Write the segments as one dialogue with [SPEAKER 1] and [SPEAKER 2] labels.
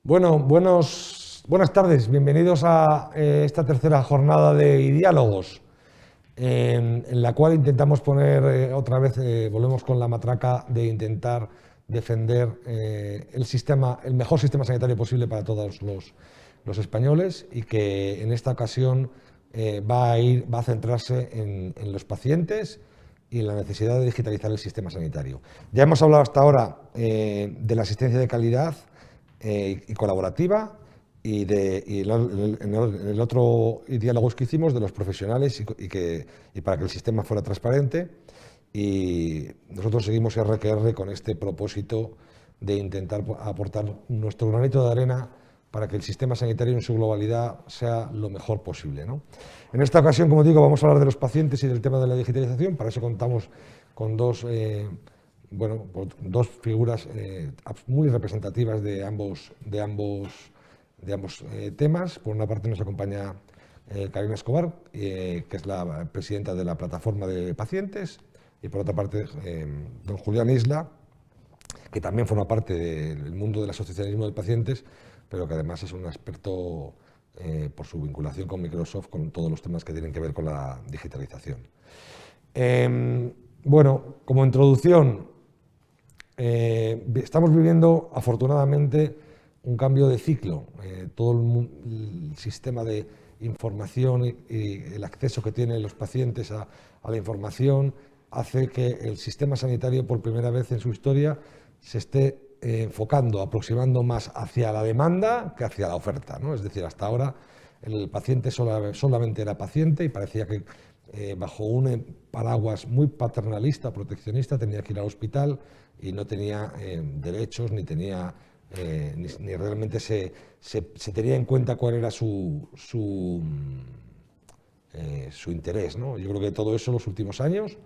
[SPEAKER 1] Bueno, buenas tardes, bienvenidos a esta tercera jornada de diálogos, en la cual intentamos poner otra vez, volvemos con la matraca de intentar defender el mejor sistema sanitario posible para todos los españoles, y que en esta ocasión va a centrarse en los pacientes y en la necesidad de digitalizar el sistema sanitario. Ya hemos hablado hasta ahora de la asistencia de calidad y colaborativa, y en el otro diálogo que hicimos de los profesionales y para que el sistema fuera transparente. Y nosotros seguimos RQR con este propósito de intentar aportar nuestro granito de arena para que el sistema sanitario en su globalidad sea lo mejor posible, ¿no? En esta ocasión, como digo, vamos a hablar de los pacientes y del tema de la digitalización. Para eso contamos con dos figuras muy representativas de ambos temas. Por una parte nos acompaña Carolina Escobar, que es la presidenta de la plataforma de pacientes, y por otra parte don Julián Isla, que también forma parte del mundo del asociacionismo de pacientes, pero que además es un experto por su vinculación con Microsoft, con todos los temas que tienen que ver con la digitalización. Bueno, como introducción, estamos viviendo afortunadamente un cambio de ciclo. Todo el sistema de información y el acceso que tienen los pacientes a la información hace que el sistema sanitario, por primera vez en su historia, se esté enfocando, aproximando más hacia la demanda que hacia la oferta, ¿no? Es decir, hasta ahora el paciente solamente era paciente y parecía que bajo un paraguas muy paternalista, proteccionista, tenía que ir al hospital y no tenía derechos, ni tenía ni realmente se tenía en cuenta cuál era su interés, ¿no? Yo creo que todo eso en los últimos años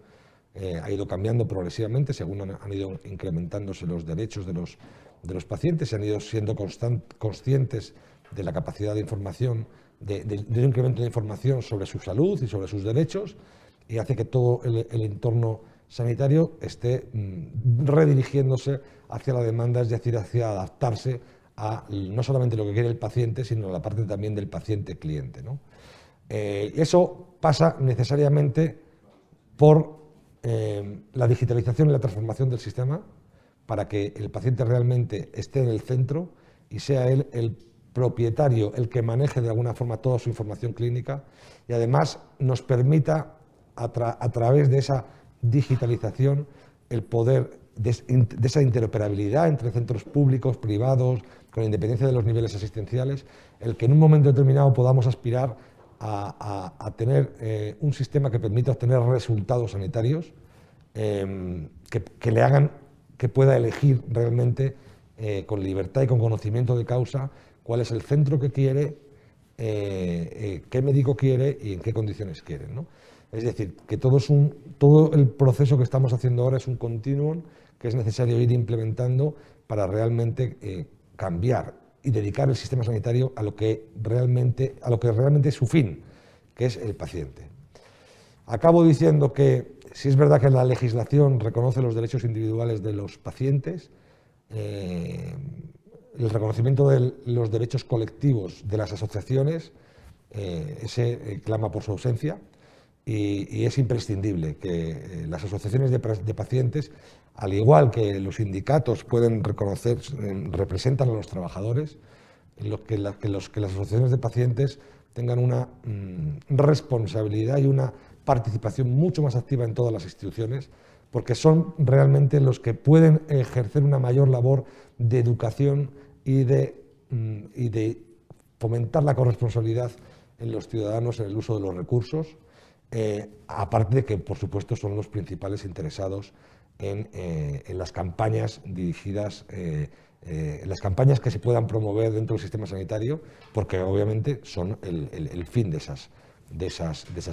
[SPEAKER 1] ha ido cambiando progresivamente según han ido incrementándose los derechos de los pacientes, se han ido siendo conscientes de la capacidad de información, de un incremento de información sobre su salud y sobre sus derechos, y hace que todo el entorno sanitario esté redirigiéndose hacia la demanda, es decir, hacia adaptarse a no solamente lo que quiere el paciente, sino a la parte también del paciente-cliente, ¿no? Eso pasa necesariamente por la digitalización y la transformación del sistema, para que el paciente realmente esté en el centro y sea él el propietario, el que maneje de alguna forma toda su información clínica, y además nos permita a través de esa digitalización el poder de esa interoperabilidad entre centros públicos, privados, con independencia de los niveles asistenciales, el que en un momento determinado podamos aspirar a tener un sistema que permita obtener resultados sanitarios que le hagan que pueda elegir realmente con libertad y con conocimiento de causa cuál es el centro que quiere, qué médico quiere y en qué condiciones quiere, ¿no? Es decir, que todo el proceso que estamos haciendo ahora es un continuum que es necesario ir implementando para realmente cambiar y dedicar el sistema sanitario a lo que realmente es su fin, que es el paciente. Acabo diciendo que si es verdad que la legislación reconoce los derechos individuales de los pacientes, el reconocimiento de los derechos colectivos de las asociaciones clama por su ausencia, y es imprescindible que las asociaciones de pacientes, al igual que los sindicatos pueden reconocer, representan a los trabajadores, que las asociaciones de pacientes tengan una responsabilidad y una participación mucho más activa en todas las instituciones, porque son realmente los que pueden ejercer una mayor labor de educación y de fomentar la corresponsabilidad en los ciudadanos en el uso de los recursos, aparte de que, por supuesto, son los principales interesados en las campañas dirigidas, en las campañas que se puedan promover dentro del sistema sanitario, porque obviamente son el fin de esas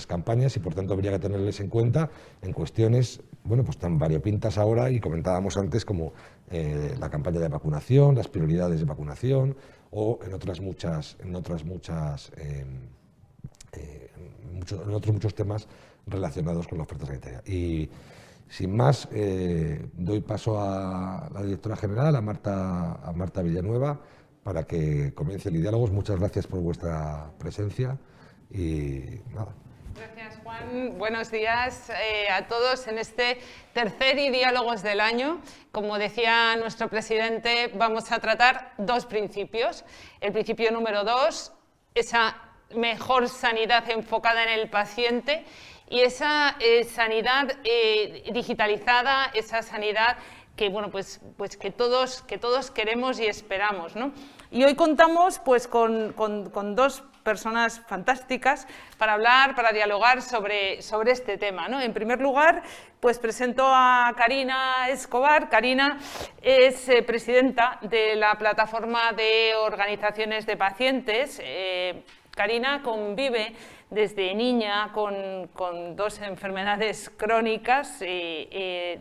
[SPEAKER 1] campañas, y por tanto habría que tenerles en cuenta en cuestiones, bueno, pues tan variopintas ahora, y comentábamos antes, como la campaña de vacunación, las prioridades de vacunación, o en otros muchos temas relacionados con la oferta sanitaria. Y sin más, doy paso a la directora general, a Marta Villanueva, para que comience el diálogo. Muchas gracias por vuestra presencia y nada.
[SPEAKER 2] Gracias, Juan. Buenos días a todos en este tercer diálogos del año. Como decía nuestro presidente, vamos a tratar dos principios. El principio número 2, esa mejor sanidad enfocada en el paciente y esa sanidad digitalizada, esa sanidad que, bueno, pues que todos queremos y esperamos, ¿no? Y hoy contamos pues, con dos personas fantásticas para hablar, para dialogar sobre este tema, ¿no? En primer lugar, pues presento a Karina Escobar. Karina es presidenta de la Plataforma de Organizaciones de Pacientes. Karina convive desde niña con dos enfermedades crónicas desde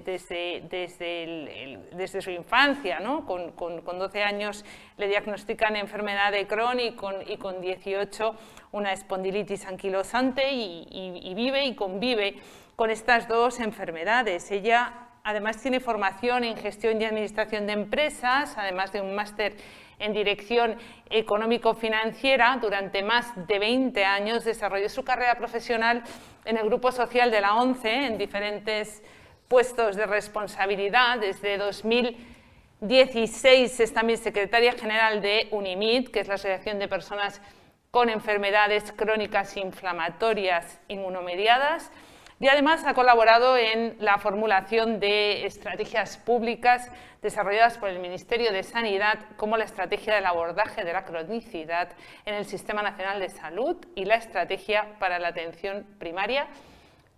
[SPEAKER 2] su infancia, ¿no? Con 12 años le diagnostican enfermedad de Crohn y con 18 una espondilitis anquilosante y vive y convive con estas dos enfermedades. Ella además tiene formación en gestión y administración de empresas, además de un máster en dirección económico-financiera. Durante más de 20 años desarrolló su carrera profesional en el Grupo Social de la ONCE, en diferentes puestos de responsabilidad. Desde 2016 es también secretaria general de UNIMID, que es la Asociación de Personas con Enfermedades Crónicas Inflamatorias Inmunomediadas, y además ha colaborado en la formulación de estrategias públicas desarrolladas por el Ministerio de Sanidad, como la estrategia del abordaje de la cronicidad en el Sistema Nacional de Salud y la estrategia para la atención primaria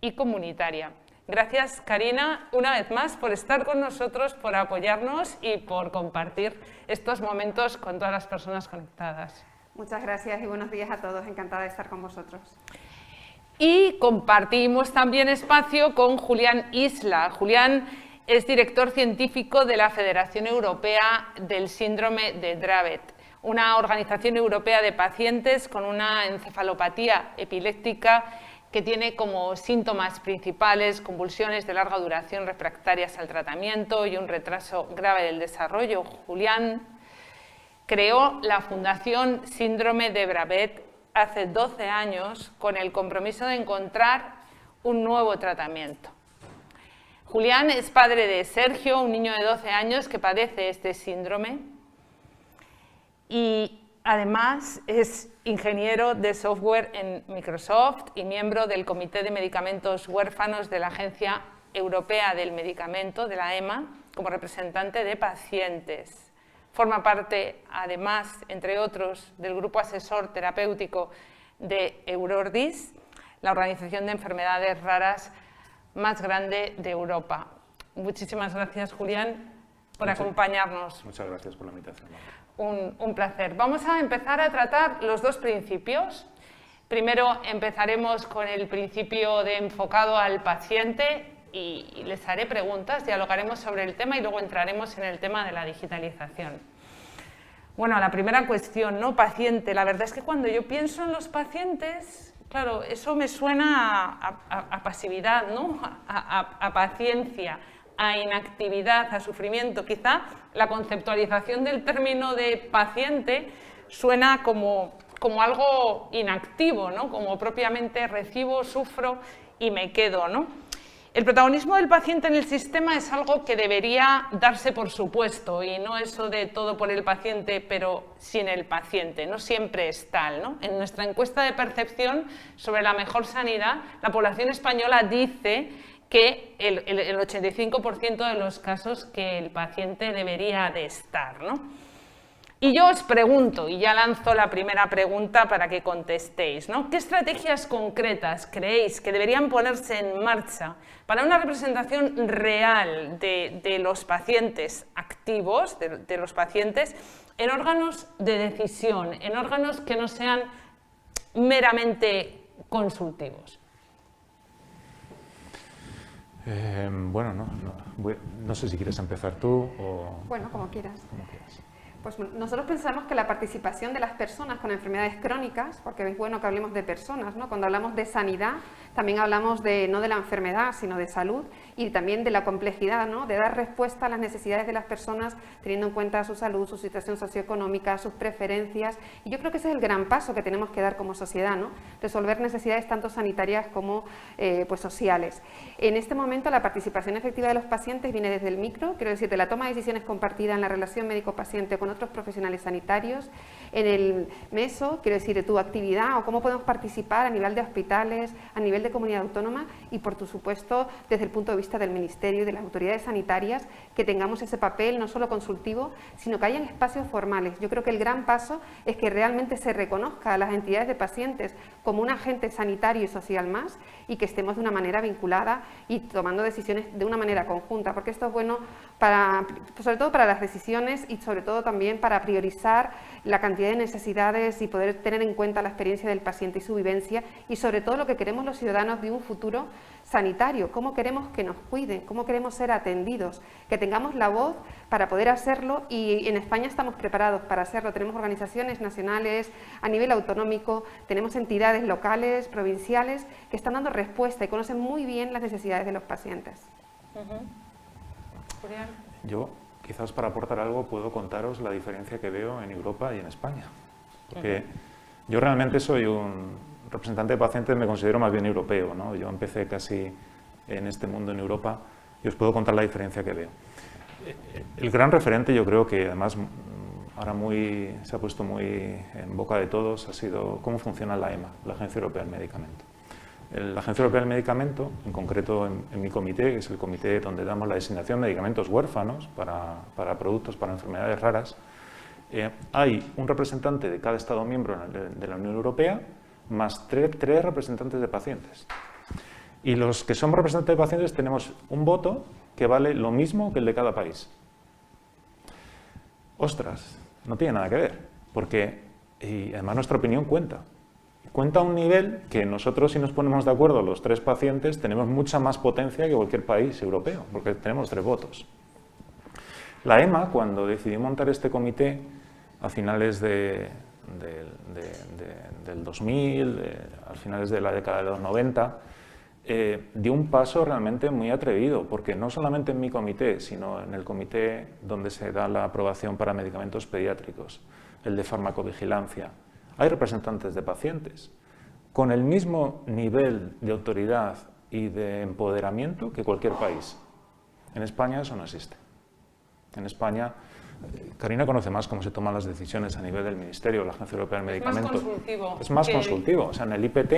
[SPEAKER 2] y comunitaria. Gracias, Karina, una vez más por estar con nosotros, por apoyarnos y por compartir estos momentos con todas las personas conectadas.
[SPEAKER 3] Muchas gracias y buenos días a todos. Encantada de estar con vosotros.
[SPEAKER 2] Y compartimos también espacio con Julián Isla. Julián es director científico de la Federación Europea del Síndrome de Dravet, una organización europea de pacientes con una encefalopatía epiléptica que tiene como síntomas principales convulsiones de larga duración refractarias al tratamiento y un retraso grave del desarrollo. Julián creó la Fundación Síndrome de Dravet hace 12 años con el compromiso de encontrar un nuevo tratamiento. Julián es padre de Sergio, un niño de 12 años que padece este síndrome, y además es ingeniero de software en Microsoft y miembro del Comité de Medicamentos Huérfanos de la Agencia Europea del Medicamento, de la EMA, como representante de pacientes. Forma parte, además, entre otros, del grupo asesor terapéutico de Eurordis, la organización de enfermedades raras más grande de Europa. Muchísimas gracias, Julián, por acompañarnos.
[SPEAKER 4] Muchas gracias por la invitación.
[SPEAKER 2] Un placer. Vamos a empezar a tratar los dos principios. Primero empezaremos con el principio de enfocado al paciente y les haré preguntas, dialogaremos sobre el tema y luego entraremos en el tema de la digitalización. Bueno, la primera cuestión, ¿no? Paciente. La verdad es que cuando yo pienso en los pacientes, claro, eso me suena a pasividad, ¿no? A paciencia, a inactividad, a sufrimiento. Quizá la conceptualización del término de paciente suena como algo inactivo, ¿no? Como propiamente recibo, sufro y me quedo, ¿no? El protagonismo del paciente en el sistema es algo que debería darse por supuesto y no eso de todo por el paciente pero sin el paciente, no siempre es tal, ¿no? En nuestra encuesta de percepción sobre la mejor sanidad, la población española dice que el 85% de los casos que el paciente debería de estar, ¿no? Y yo os pregunto, y ya lanzo la primera pregunta para que contestéis, ¿no? ¿Qué estrategias concretas creéis que deberían ponerse en marcha para una representación real de los pacientes activos, de los pacientes, en órganos de decisión, en órganos que no sean meramente consultivos?
[SPEAKER 4] Bueno, no sé si quieres empezar tú o...
[SPEAKER 3] Bueno, como quieras.
[SPEAKER 4] Como quieras.
[SPEAKER 3] Pues nosotros pensamos que la participación de las personas con enfermedades crónicas, porque es bueno que hablemos de personas, ¿no? Cuando hablamos de sanidad, también hablamos no de la enfermedad, sino de salud y también de la complejidad, ¿no? De dar respuesta a las necesidades de las personas teniendo en cuenta su salud, su situación socioeconómica, sus preferencias. Y yo creo que ese es el gran paso que tenemos que dar como sociedad, ¿no? Resolver necesidades tanto sanitarias como pues sociales. En este momento la participación efectiva de los pacientes viene desde el micro, quiero decir, de la toma de decisiones compartida en la relación médico-paciente con otros profesionales sanitarios, en el meso, quiero decir, de tu actividad o cómo podemos participar a nivel de hospitales, a nivel de comunidad autónoma y, por supuesto, desde el punto de vista del Ministerio y de las autoridades sanitarias, que tengamos ese papel no solo consultivo, sino que hayan espacios formales. Yo creo que el gran paso es que realmente se reconozca a las entidades de pacientes como un agente sanitario y social más y que estemos de una manera vinculada y tomando decisiones de una manera conjunta, porque esto es bueno sobre todo para las decisiones y sobre todo también para priorizar la cantidad de necesidades y poder tener en cuenta la experiencia del paciente y su vivencia y sobre todo lo que queremos los ciudadanos de un futuro sanitario, cómo queremos que nos cuiden, cómo queremos ser atendidos, que tengamos la voz para poder hacerlo y en España estamos preparados para hacerlo. Tenemos organizaciones nacionales a nivel autonómico, tenemos entidades locales, provinciales que están dando respuesta y conocen muy bien las necesidades de los pacientes.
[SPEAKER 4] Yo, quizás para aportar algo, puedo contaros la diferencia que veo en Europa y en España. Porque yo realmente soy un representante de pacientes, me considero más bien europeo, ¿no? Yo empecé casi en este mundo en Europa y os puedo contar la diferencia que veo. El gran referente, yo creo que además ahora se ha puesto muy en boca de todos, ha sido cómo funciona la EMA, la Agencia Europea del Medicamento. La Agencia Europea del Medicamento, en concreto en mi comité, que es el comité donde damos la designación de medicamentos huérfanos para productos para enfermedades raras, hay un representante de cada Estado miembro de la Unión Europea más tres representantes de pacientes. Y los que somos representantes de pacientes tenemos un voto que vale lo mismo que el de cada país. Ostras, no tiene nada que ver, porque y además nuestra opinión cuenta. Cuenta a un nivel que nosotros, si nos ponemos de acuerdo los tres pacientes, tenemos mucha más potencia que cualquier país europeo, porque tenemos 3 votos. La EMA, cuando decidió montar este comité a finales del 2000, a finales de la década de los 90, dio un paso realmente muy atrevido, porque no solamente en mi comité, sino en el comité donde se da la aprobación para medicamentos pediátricos, el de farmacovigilancia, hay representantes de pacientes con el mismo nivel de autoridad y de empoderamiento que cualquier país. En España eso no existe. En España, Karina conoce más cómo se toman las decisiones a nivel del Ministerio, la Agencia Europea del Medicamento.
[SPEAKER 2] Es más consultivo.
[SPEAKER 4] Es más consultivo. O sea, en el IPT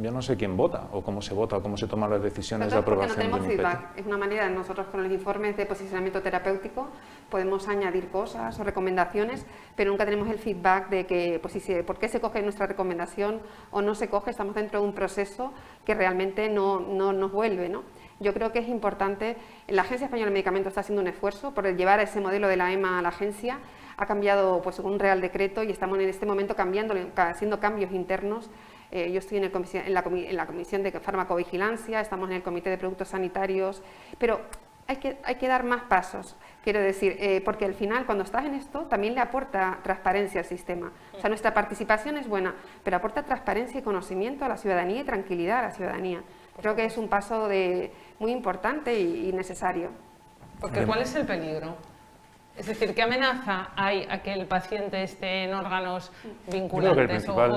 [SPEAKER 4] yo no sé quién vota o cómo se toman las decisiones de aprobación de un IPT.
[SPEAKER 3] No tenemos feedback. Es una manera, nosotros con los informes de posicionamiento terapéutico podemos añadir cosas o recomendaciones, pero nunca tenemos el feedback de que, pues, por qué se coge nuestra recomendación o no se coge. Estamos dentro de un proceso que realmente no nos vuelve, ¿no? Yo creo que es importante, la Agencia Española de Medicamentos está haciendo un esfuerzo por llevar ese modelo de la EMA a la agencia, ha cambiado pues un Real Decreto y estamos en este momento haciendo cambios internos. Yo estoy en la comisión de farmacovigilancia, estamos en el comité de productos sanitarios, pero hay que dar más pasos, quiero decir, porque al final cuando estás en esto también le aporta transparencia al sistema. O sea, nuestra participación es buena, pero aporta transparencia y conocimiento a la ciudadanía y tranquilidad a la ciudadanía. Creo que es un paso muy importante y necesario.
[SPEAKER 2] Porque ¿cuál es el peligro? Es decir, ¿qué amenaza hay a que el paciente esté en órganos vinculantes?
[SPEAKER 4] Yo creo que el principal,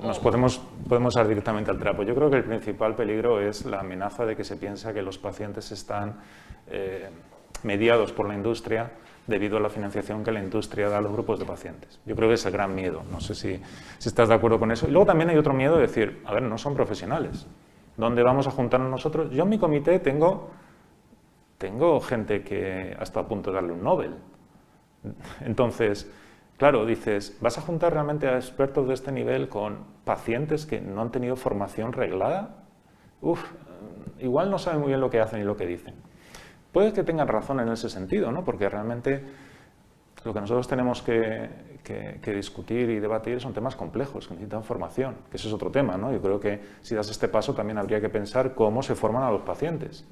[SPEAKER 4] nos podemos ir directamente al trapo. Yo creo que el principal peligro es la amenaza de que se piensa que los pacientes están mediados por la industria debido a la financiación que la industria da a los grupos de pacientes. Yo creo que es el gran miedo. No sé si estás de acuerdo con eso. Y luego también hay otro miedo de decir, a ver, no son profesionales. ¿Dónde vamos a juntarnos nosotros? Yo en mi comité tengo gente que ha estado a punto de darle un Nobel. Entonces, claro, dices, ¿vas a juntar realmente a expertos de este nivel con pacientes que no han tenido formación reglada? Igual no saben muy bien lo que hacen y lo que dicen. Puede que tengan razón en ese sentido, ¿no? Porque realmente lo que nosotros tenemos que discutir y debatir son temas complejos, que necesitan formación, que ese es otro tema, ¿no? Yo creo que si das este paso también habría que pensar cómo se forman a los pacientes.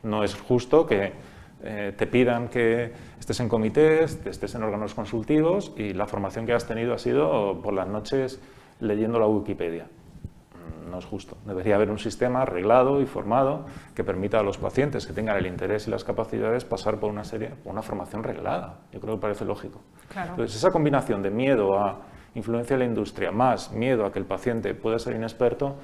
[SPEAKER 4] No es justo que te pidan que estés en comités, estés en órganos consultivos y la formación que has tenido ha sido por las noches leyendo la Wikipedia. no es justo. Debería haber un sistema arreglado y formado que permita a los pacientes que tengan el interés y las capacidades pasar por una formación reglada. Yo creo que parece lógico.
[SPEAKER 2] Claro.
[SPEAKER 4] Entonces, esa combinación de miedo a influencia de la industria más miedo a que el paciente pueda ser inexperto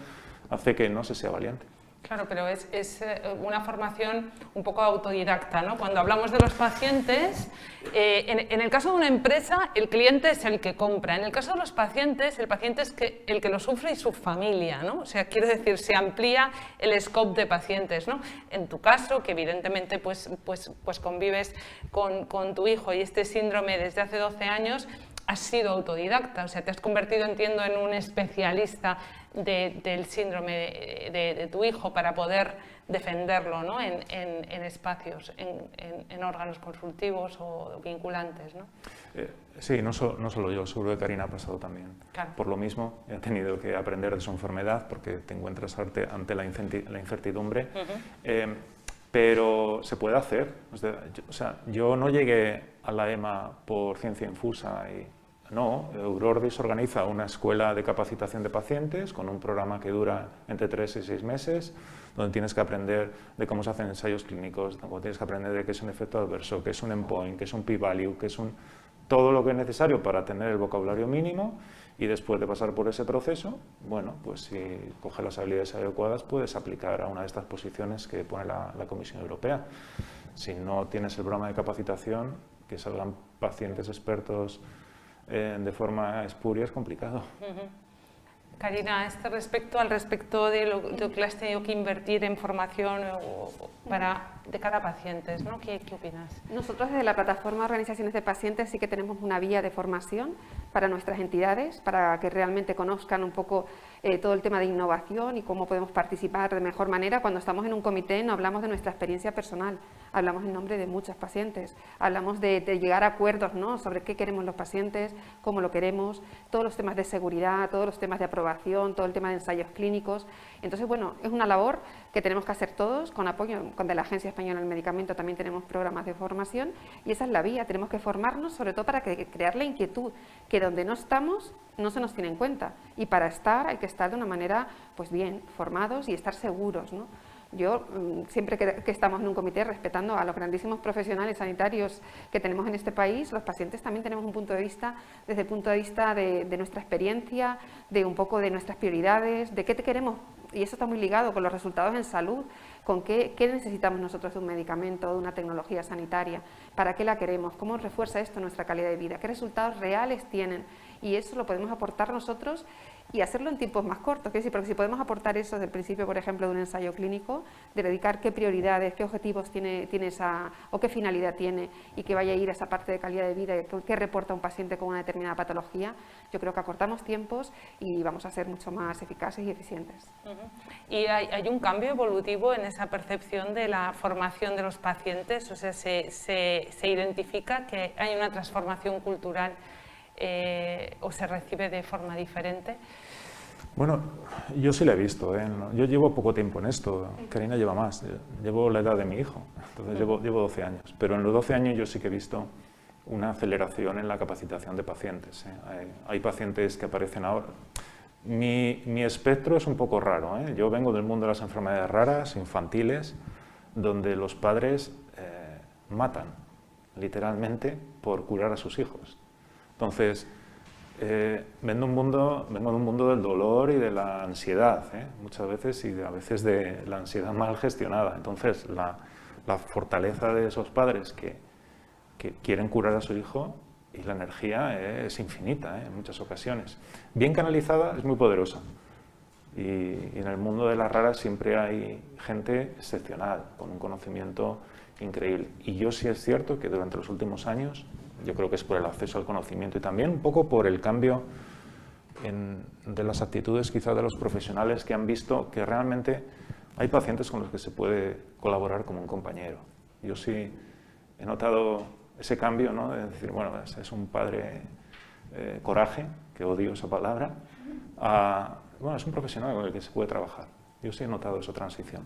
[SPEAKER 4] hace que no se sea valiente.
[SPEAKER 2] Claro, pero es una formación un poco autodidacta, ¿no? Cuando hablamos de los pacientes, en el caso de una empresa, el cliente es el que compra. En el caso de los pacientes, el paciente es el que lo sufre y su familia, ¿no? O sea, quiero decir, se amplía el scope de pacientes, ¿no? En tu caso, que evidentemente pues convives con tu hijo y este síndrome desde hace 12 años, has sido autodidacta, o sea, te has convertido, entiendo, en un especialista del síndrome de tu hijo para poder defenderlo, ¿no? en espacios, en órganos consultivos o vinculantes, ¿no?
[SPEAKER 4] Sí, no solo yo, seguro que Karina ha pasado también.
[SPEAKER 2] Claro.
[SPEAKER 4] Por lo mismo, he tenido que aprender de su enfermedad porque te encuentras ante la incertidumbre. Pero se puede hacer. O sea, yo no llegué a la EMA por ciencia infusa y no. Eurordis organiza una escuela de capacitación de pacientes con un programa que dura entre 3 y 6 meses, donde tienes que aprender de cómo se hacen ensayos clínicos, donde tienes que aprender de qué es un efecto adverso, qué es un endpoint, qué es un p-value, qué es todo lo que es necesario para tener el vocabulario mínimo. Y después de pasar por ese proceso, bueno, pues si coges las habilidades adecuadas puedes aplicar a una de estas posiciones que pone la Comisión Europea. Si no tienes el programa de capacitación, que salgan pacientes expertos de forma espuria es complicado.
[SPEAKER 2] Karina, a este respecto, al respecto de lo que has tenido que invertir en formación de cada paciente, ¿no? ¿Qué opinas?
[SPEAKER 3] Nosotros desde la plataforma Organizaciones de Pacientes sí que tenemos una vía de formación para nuestras entidades, para que realmente conozcan un poco todo el tema de innovación y cómo podemos participar de mejor manera. Cuando estamos en un comité no hablamos de nuestra experiencia personal, hablamos en nombre de muchos pacientes, hablamos de llegar a acuerdos, ¿no? Sobre qué queremos los pacientes, cómo lo queremos, todos los temas de seguridad, todos los temas de aprobación, todo el tema de ensayos clínicos. Entonces, bueno, es una labor que tenemos que hacer todos, con apoyo de la Agencia Española del Medicamento también tenemos programas de formación y esa es la vía, tenemos que formarnos sobre todo para crear la inquietud, que donde no estamos no se nos tiene en cuenta y para estar hay que estar de una manera pues bien, formados y estar seguros, ¿no? Yo siempre que estamos en un comité respetando a los grandísimos profesionales sanitarios que tenemos en este país, los pacientes también tenemos un punto de vista, desde el punto de vista de nuestra experiencia, de un poco de nuestras prioridades, de qué te queremos, y eso está muy ligado con los resultados en salud, con qué necesitamos nosotros de un medicamento, de una tecnología sanitaria, para qué la queremos, cómo refuerza esto nuestra calidad de vida, qué resultados reales tienen, y eso lo podemos aportar nosotros y hacerlo en tiempos más cortos. Porque si podemos aportar eso desde el principio, por ejemplo, de un ensayo clínico, de dedicar qué prioridades, qué objetivos tiene o qué finalidad tiene y que vaya a ir a esa parte de calidad de vida, qué reporta un paciente con una determinada patología, yo creo que acortamos tiempos y vamos a ser mucho más eficaces y eficientes.
[SPEAKER 2] ¿Y hay un cambio evolutivo en esa percepción de la formación de los pacientes? O sea, ¿se identifica que hay una transformación cultural o se recibe de forma diferente?
[SPEAKER 4] Bueno, yo sí la he visto, ¿eh? Yo llevo poco tiempo en esto, Karina lleva más, llevo la edad de mi hijo, entonces llevo 12 años, pero en los 12 años yo sí que he visto una aceleración en la capacitación de pacientes, ¿eh? Hay pacientes que aparecen ahora. Mi espectro es un poco raro, ¿eh? Yo vengo del mundo de las enfermedades raras, infantiles, donde los padres matan, literalmente, por curar a sus hijos. Entonces, vengo de un mundo del dolor y de la ansiedad, muchas veces, y a veces de la ansiedad mal gestionada. Entonces, la fortaleza de esos padres que quieren curar a su hijo y la energía es infinita, en muchas ocasiones. Bien canalizada es muy poderosa. Y en el mundo de las raras siempre hay gente excepcional, con un conocimiento increíble. Y yo sí es cierto que durante los últimos años, yo creo que es por el acceso al conocimiento y también un poco por el cambio de las actitudes quizás de los profesionales que han visto que realmente hay pacientes con los que se puede colaborar como un compañero. Yo sí he notado ese cambio, ¿no? De decir, bueno, es un padre coraje, que odio esa palabra, bueno, es un profesional con el que se puede trabajar. Yo sí he notado esa transición.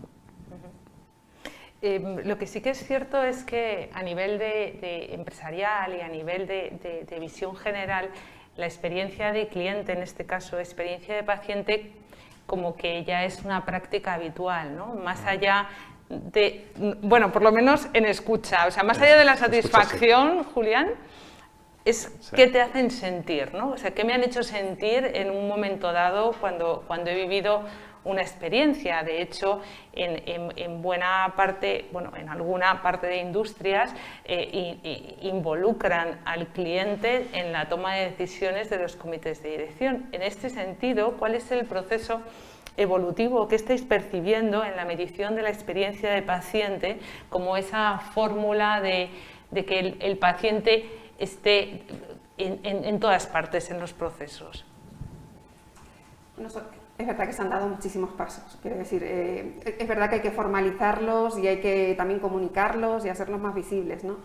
[SPEAKER 2] Lo que sí que es cierto es que a nivel de empresarial y a nivel de visión general, la experiencia de cliente, en este caso experiencia de paciente, como que ya es una práctica habitual, ¿no? Más allá de, bueno, por lo menos en escucha, o sea, más allá de la satisfacción, sí. Julián, es qué te hacen sentir, ¿no? O sea, qué me han hecho sentir en un momento dado cuando he vivido una experiencia. De hecho, en buena parte, bueno, en alguna parte de industrias involucran al cliente en la toma de decisiones de los comités de dirección. En este sentido, ¿cuál es el proceso evolutivo que estáis percibiendo en la medición de la experiencia del paciente como esa fórmula de que el paciente esté en todas partes en los procesos?
[SPEAKER 3] Es verdad que se han dado muchísimos pasos, quiero decir, es verdad que hay que formalizarlos y hay que también comunicarlos y hacerlos más visibles, ¿no?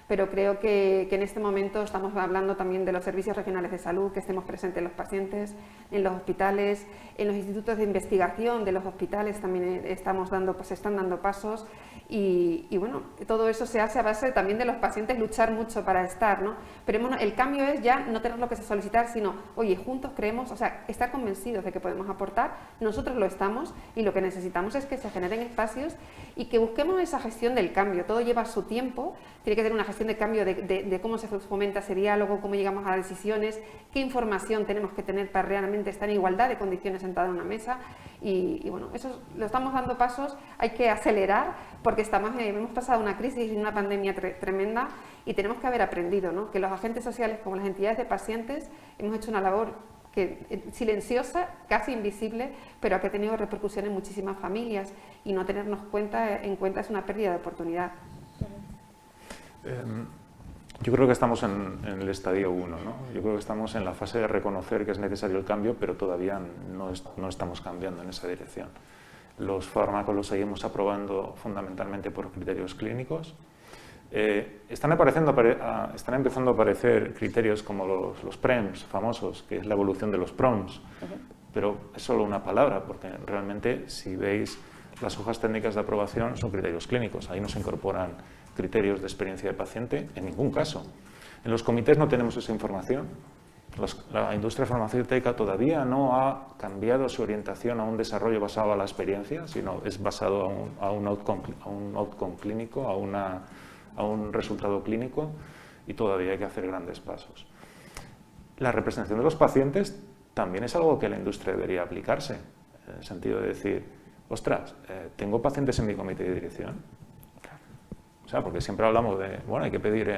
[SPEAKER 3] Pero creo que en este momento estamos hablando también de los servicios regionales de salud, que estemos presentes en los pacientes, en los hospitales, en los institutos de investigación de los hospitales también se están dando pasos y bueno, todo eso se hace a base también de los pacientes luchar mucho para estar, ¿no? Pero bueno, el cambio es ya no tener lo que solicitar, sino, oye, juntos creemos, o sea, estar convencidos de que podemos aportar, nosotros lo estamos y lo que necesitamos es que se generen espacios y que busquemos esa gestión del cambio. Todo lleva su tiempo, tiene que tener una gestión de cambio de cómo se fomenta ese diálogo, cómo llegamos a decisiones, qué información tenemos que tener para realmente estar en igualdad de condiciones sentados en una mesa y bueno, eso lo estamos dando pasos, hay que acelerar porque hemos pasado una crisis y una pandemia tremenda y tenemos que haber aprendido, ¿no? Que los agentes sociales como las entidades de pacientes hemos hecho una labor silenciosa, casi invisible, pero que ha tenido repercusión en muchísimas familias y no tenernos en cuenta es una pérdida de oportunidad.
[SPEAKER 4] Yo creo que estamos en el estadio 1, ¿no? Yo creo que estamos en la fase de reconocer que es necesario el cambio, pero todavía no estamos cambiando en esa dirección. Los fármacos los seguimos aprobando fundamentalmente por criterios clínicos. Están empezando a aparecer criterios como los PREMS famosos, que es la evolución de los PROMS, pero es solo una palabra, porque realmente si veis las hojas técnicas de aprobación son criterios clínicos, ahí no se incorporan criterios de experiencia de paciente en ningún caso. En los comités no tenemos esa información. La industria farmacéutica todavía no ha cambiado su orientación a un desarrollo basado en la experiencia, sino es basado a un outcome clínico, a un resultado clínico, y todavía hay que hacer grandes pasos. La representación de los pacientes también es algo que la industria debería aplicarse, en el sentido de decir, ostras, ¿tengo pacientes en mi comité de dirección? O sea, porque siempre hablamos de, bueno, hay que pedir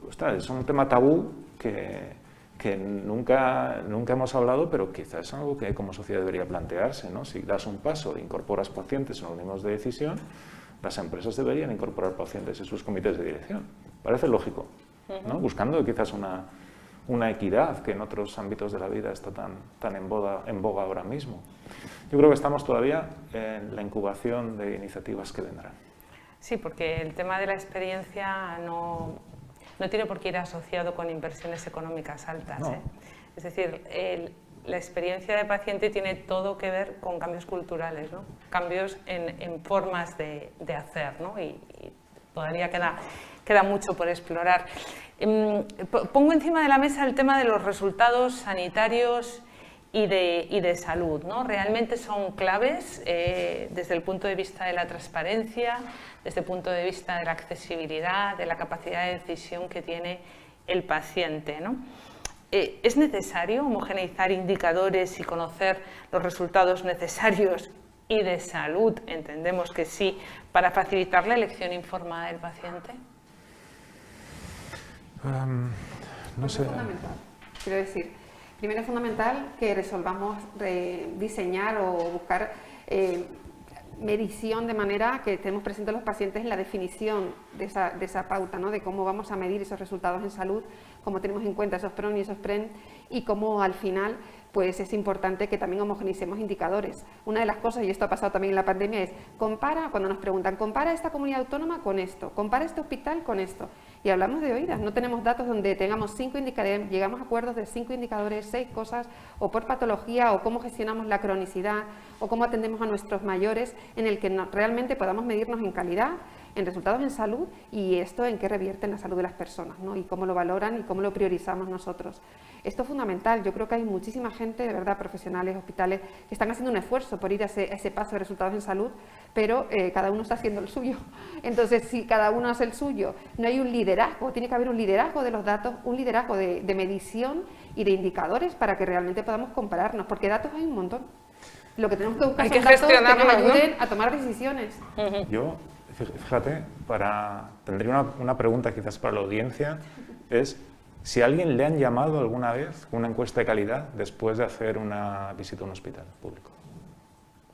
[SPEAKER 4] ostras, es un tema tabú que nunca hemos hablado, pero quizás es algo que como sociedad debería plantearse, ¿no? Si das un paso e incorporas pacientes en organismos de decisión, las empresas deberían incorporar pacientes en sus comités de dirección. Parece lógico, ¿no? Buscando quizás una equidad que en otros ámbitos de la vida está tan en boga ahora mismo. Yo creo que estamos todavía en la incubación de iniciativas que vendrán.
[SPEAKER 2] Sí, porque el tema de la experiencia no tiene por qué ir asociado con inversiones económicas altas. No. Es decir, la experiencia de paciente tiene todo que ver con cambios culturales, ¿no? Cambios en formas de hacer, ¿no? Y todavía queda mucho por explorar. Pongo encima de la mesa el tema de los resultados sanitarios y de salud, ¿no? Realmente son claves desde el punto de vista de la transparencia, desde el punto de vista de la accesibilidad, de la capacidad de decisión que tiene el paciente, ¿no? ¿Es necesario homogeneizar indicadores y conocer los resultados necesarios y de salud? Entendemos que sí, para facilitar la elección informada del paciente.
[SPEAKER 4] No sé.
[SPEAKER 3] Es fundamental, quiero decir. Primero es fundamental que resolvamos diseñar o buscar medición de manera que estemos presentes los pacientes en la definición de esa pauta, ¿no? De cómo vamos a medir esos resultados en salud, cómo tenemos en cuenta esos PRON y esos PREN y cómo al final pues es importante que también homogeneicemos indicadores. Una de las cosas, y esto ha pasado también en la pandemia, es cuando nos preguntan, compara esta comunidad autónoma con esto, compara este hospital con esto. Y hablamos de oídas, no tenemos datos donde tengamos 5 indicadores, llegamos a acuerdos de 5 indicadores, 6 cosas, o por patología, o cómo gestionamos la cronicidad, o cómo atendemos a nuestros mayores, en el que realmente podamos medirnos en calidad en resultados en salud y esto en qué revierte en la salud de las personas, ¿no? Y cómo lo valoran y cómo lo priorizamos nosotros. Esto es fundamental. Yo creo que hay muchísima gente, de verdad, profesionales, hospitales, que están haciendo un esfuerzo por ir a ese paso de resultados en salud, pero cada uno está haciendo el suyo. Entonces, si cada uno hace el suyo, no hay un liderazgo, tiene que haber un liderazgo de los datos, un liderazgo de medición y de indicadores para que realmente podamos compararnos, porque datos hay un montón. Lo que tenemos que buscar son datos que nos ayuden a tomar decisiones.
[SPEAKER 4] Yo, fíjate, tendría una pregunta quizás para la audiencia, es si a alguien le han llamado alguna vez una encuesta de calidad después de hacer una visita a un hospital público.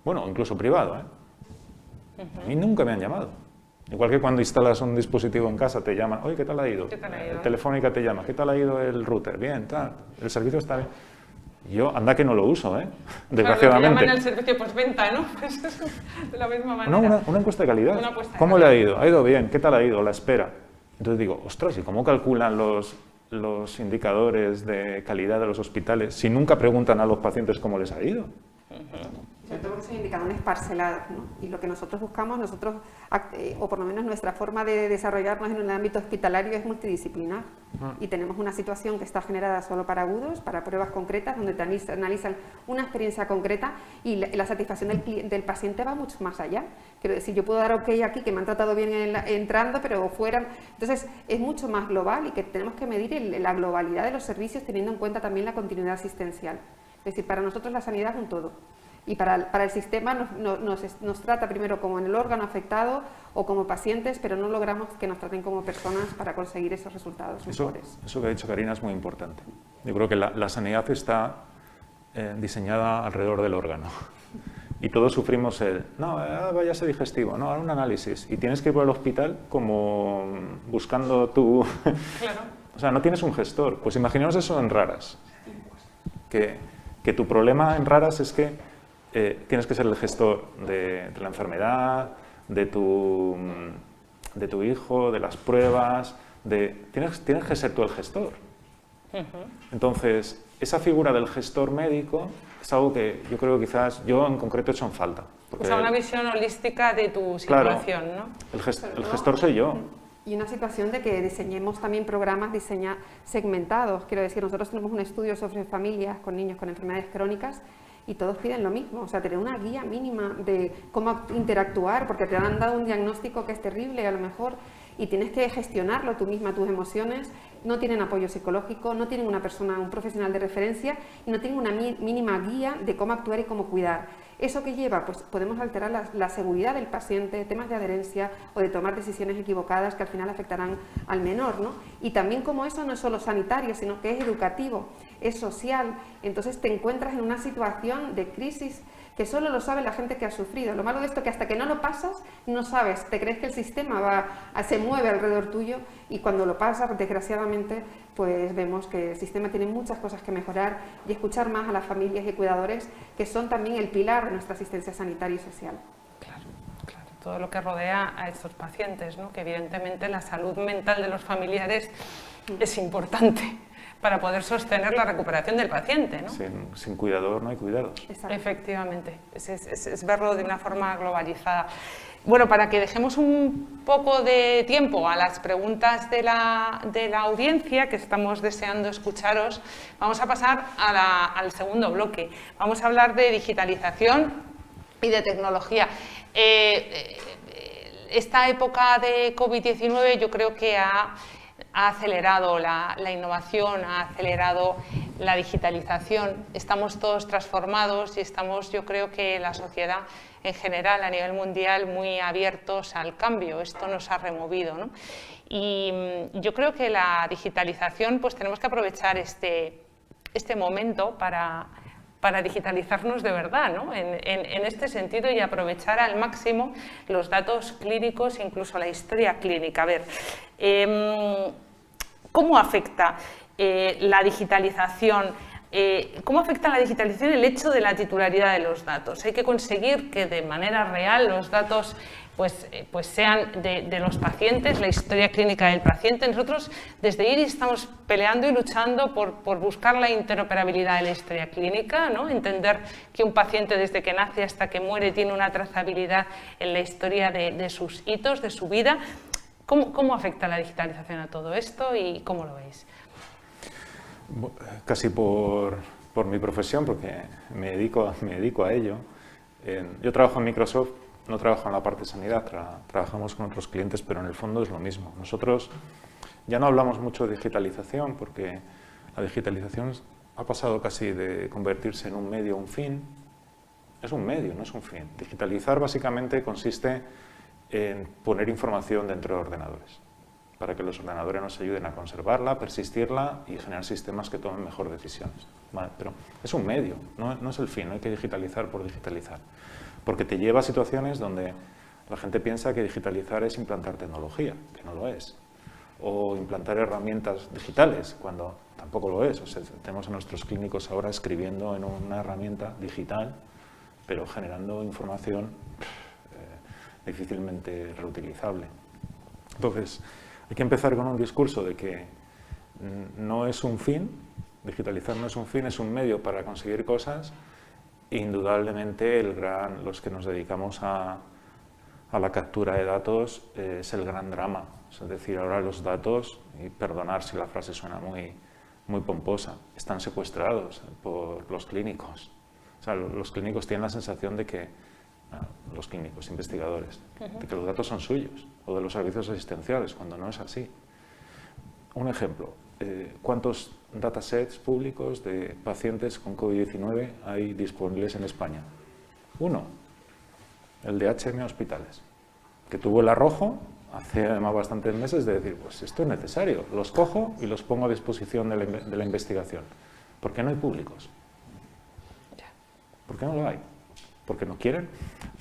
[SPEAKER 4] Bueno, incluso privado, ¿eh? A mí nunca me han llamado. Igual que cuando instalas un dispositivo en casa te llaman, oye, ¿qué tal ha ido?
[SPEAKER 2] ¿Qué tal ha ido?
[SPEAKER 4] Telefónica te llama, ¿qué tal ha ido el router? Bien, tal, el servicio está bien. Yo, anda que no lo uso, desgraciadamente.
[SPEAKER 2] Claro, llaman al servicio postventa, ¿no? Pues eso, de la misma manera.
[SPEAKER 4] No, una encuesta de calidad. ¿Cómo le ha ido? ¿Ha ido bien? ¿Qué tal ha ido? La espera. Entonces digo, ostras, ¿y cómo calculan los indicadores de calidad de los hospitales si nunca preguntan a los pacientes cómo les ha ido?
[SPEAKER 3] Sobre todo porque son indicadores parcelados, ¿no? Y lo que nosotros buscamos, o por lo menos nuestra forma de desarrollarnos en el ámbito hospitalario es multidisciplinar. Y tenemos una situación que está generada solo para agudos, para pruebas concretas, donde te analizan una experiencia concreta y la satisfacción del paciente va mucho más allá. Quiero decir, yo puedo dar ok aquí, que me han tratado bien entrando, pero fuera. Entonces, es mucho más global y que tenemos que medir la globalidad de los servicios teniendo en cuenta también la continuidad asistencial. Es decir, para nosotros la sanidad es un todo. Y para el sistema nos trata primero como en el órgano afectado o como pacientes, pero no logramos que nos traten como personas para conseguir esos resultados mejores. Eso
[SPEAKER 4] que ha dicho Karina es muy importante. Yo creo que la sanidad está diseñada alrededor del órgano. Y todos sufrimos vaya a ser digestivo, no, ahora un análisis. Y tienes que ir por el hospital como buscando tu...
[SPEAKER 2] Claro.
[SPEAKER 4] O sea, no tienes un gestor. Pues imaginaos eso en raras. Que tu problema en raras es que tienes que ser el gestor de la enfermedad, de tu hijo, de las pruebas, tienes que ser tú el gestor. Entonces, esa figura del gestor médico es algo que yo creo que quizás yo en concreto he hecho en falta.
[SPEAKER 2] O sea, una visión holística de tu situación,
[SPEAKER 4] claro,
[SPEAKER 2] ¿no?
[SPEAKER 4] El gestor soy yo.
[SPEAKER 3] Y una situación de que diseñemos también programas segmentados. Quiero decir, nosotros tenemos un estudio sobre familias con niños con enfermedades crónicas y todos piden lo mismo, o sea, tener una guía mínima de cómo interactuar, porque te han dado un diagnóstico que es terrible a lo mejor y tienes que gestionarlo tú misma, tus emociones, no tienen apoyo psicológico, no tienen un profesional de referencia y no tienen una mínima guía de cómo actuar y cómo cuidar. ¿Eso qué lleva? Pues podemos alterar la seguridad del paciente, temas de adherencia o de tomar decisiones equivocadas que al final afectarán al menor, ¿no? Y también como eso no es solo sanitario, sino que es educativo, es social. Entonces te encuentras en una situación de crisis que solo lo sabe la gente que ha sufrido. Lo malo de esto es que hasta que no lo pasas, no sabes, te crees que el sistema se mueve alrededor tuyo y cuando lo pasas, desgraciadamente, pues vemos que el sistema tiene muchas cosas que mejorar y escuchar más a las familias y cuidadores, que son también el pilar de nuestra asistencia sanitaria y social.
[SPEAKER 2] Claro, todo lo que rodea a estos pacientes, ¿no? Que evidentemente la salud mental de los familiares es importante para poder sostener la recuperación del paciente, ¿no?
[SPEAKER 4] Sin cuidador no hay cuidados.
[SPEAKER 2] Exacto. Efectivamente, es verlo de una forma globalizada. Bueno, para que dejemos un poco de tiempo a las preguntas de la audiencia, que estamos deseando escucharos, vamos a pasar al segundo bloque. Vamos a hablar de digitalización y de tecnología. Esta época de COVID-19 yo creo que ha acelerado la innovación, ha acelerado la digitalización. Estamos todos transformados y estamos, yo creo que la sociedad en general a nivel mundial muy abiertos al cambio. Esto nos ha removido, ¿no? Y yo creo que la digitalización, pues tenemos que aprovechar este momento para digitalizarnos de verdad, ¿no? En este sentido y aprovechar al máximo los datos clínicos, incluso la historia clínica. A ver, ¿cómo afecta la digitalización? ¿Cómo afecta la digitalización el hecho de la titularidad de los datos? Hay que conseguir que de manera real los datos pues sean de los pacientes, la historia clínica del paciente. Nosotros desde IRIS estamos peleando y luchando por buscar la interoperabilidad de la historia clínica, ¿no? Entender que un paciente desde que nace hasta que muere tiene una trazabilidad en la historia de sus hitos, de su vida. ¿Cómo afecta la digitalización a todo esto y cómo lo veis?
[SPEAKER 4] Casi por mi profesión, porque me dedico a ello. Yo trabajo en Microsoft, no trabajo en la parte de sanidad, trabajamos con otros clientes, pero en el fondo es lo mismo. Nosotros ya no hablamos mucho de digitalización, porque la digitalización ha pasado casi de convertirse en un medio a un fin. Es un medio, no es un fin. Digitalizar básicamente consiste en poner información dentro de ordenadores, para que los ordenadores nos ayuden a conservarla, persistirla y generar sistemas que tomen mejor decisiones. ¿Vale? Pero es un medio, no es el fin, no hay que digitalizar por digitalizar. Porque te lleva a situaciones donde la gente piensa que digitalizar es implantar tecnología, que no lo es. O implantar herramientas digitales, cuando tampoco lo es. O sea, tenemos a nuestros clínicos ahora escribiendo en una herramienta digital, pero generando información difícilmente reutilizable. Entonces, hay que empezar con un discurso de que no es un fin, digitalizar no es un fin, es un medio para conseguir cosas. Indudablemente los que nos dedicamos a la captura de datos es el gran drama. Es decir, ahora los datos, y perdonar si la frase suena muy pomposa, están secuestrados por los clínicos. O sea, los clínicos tienen la sensación de que los clínicos, investigadores, de que los datos son suyos, o de los servicios asistenciales, cuando no es así. Un ejemplo, ¿cuántos datasets públicos de pacientes con COVID-19 hay disponibles en España? Uno, el de HM Hospitales, que tuvo el arrojo, hace además bastantes meses, de decir, pues esto es necesario, los cojo y los pongo a disposición de la investigación. ¿Por qué no hay públicos? ¿Por qué no lo hay? ¿Porque no quieren?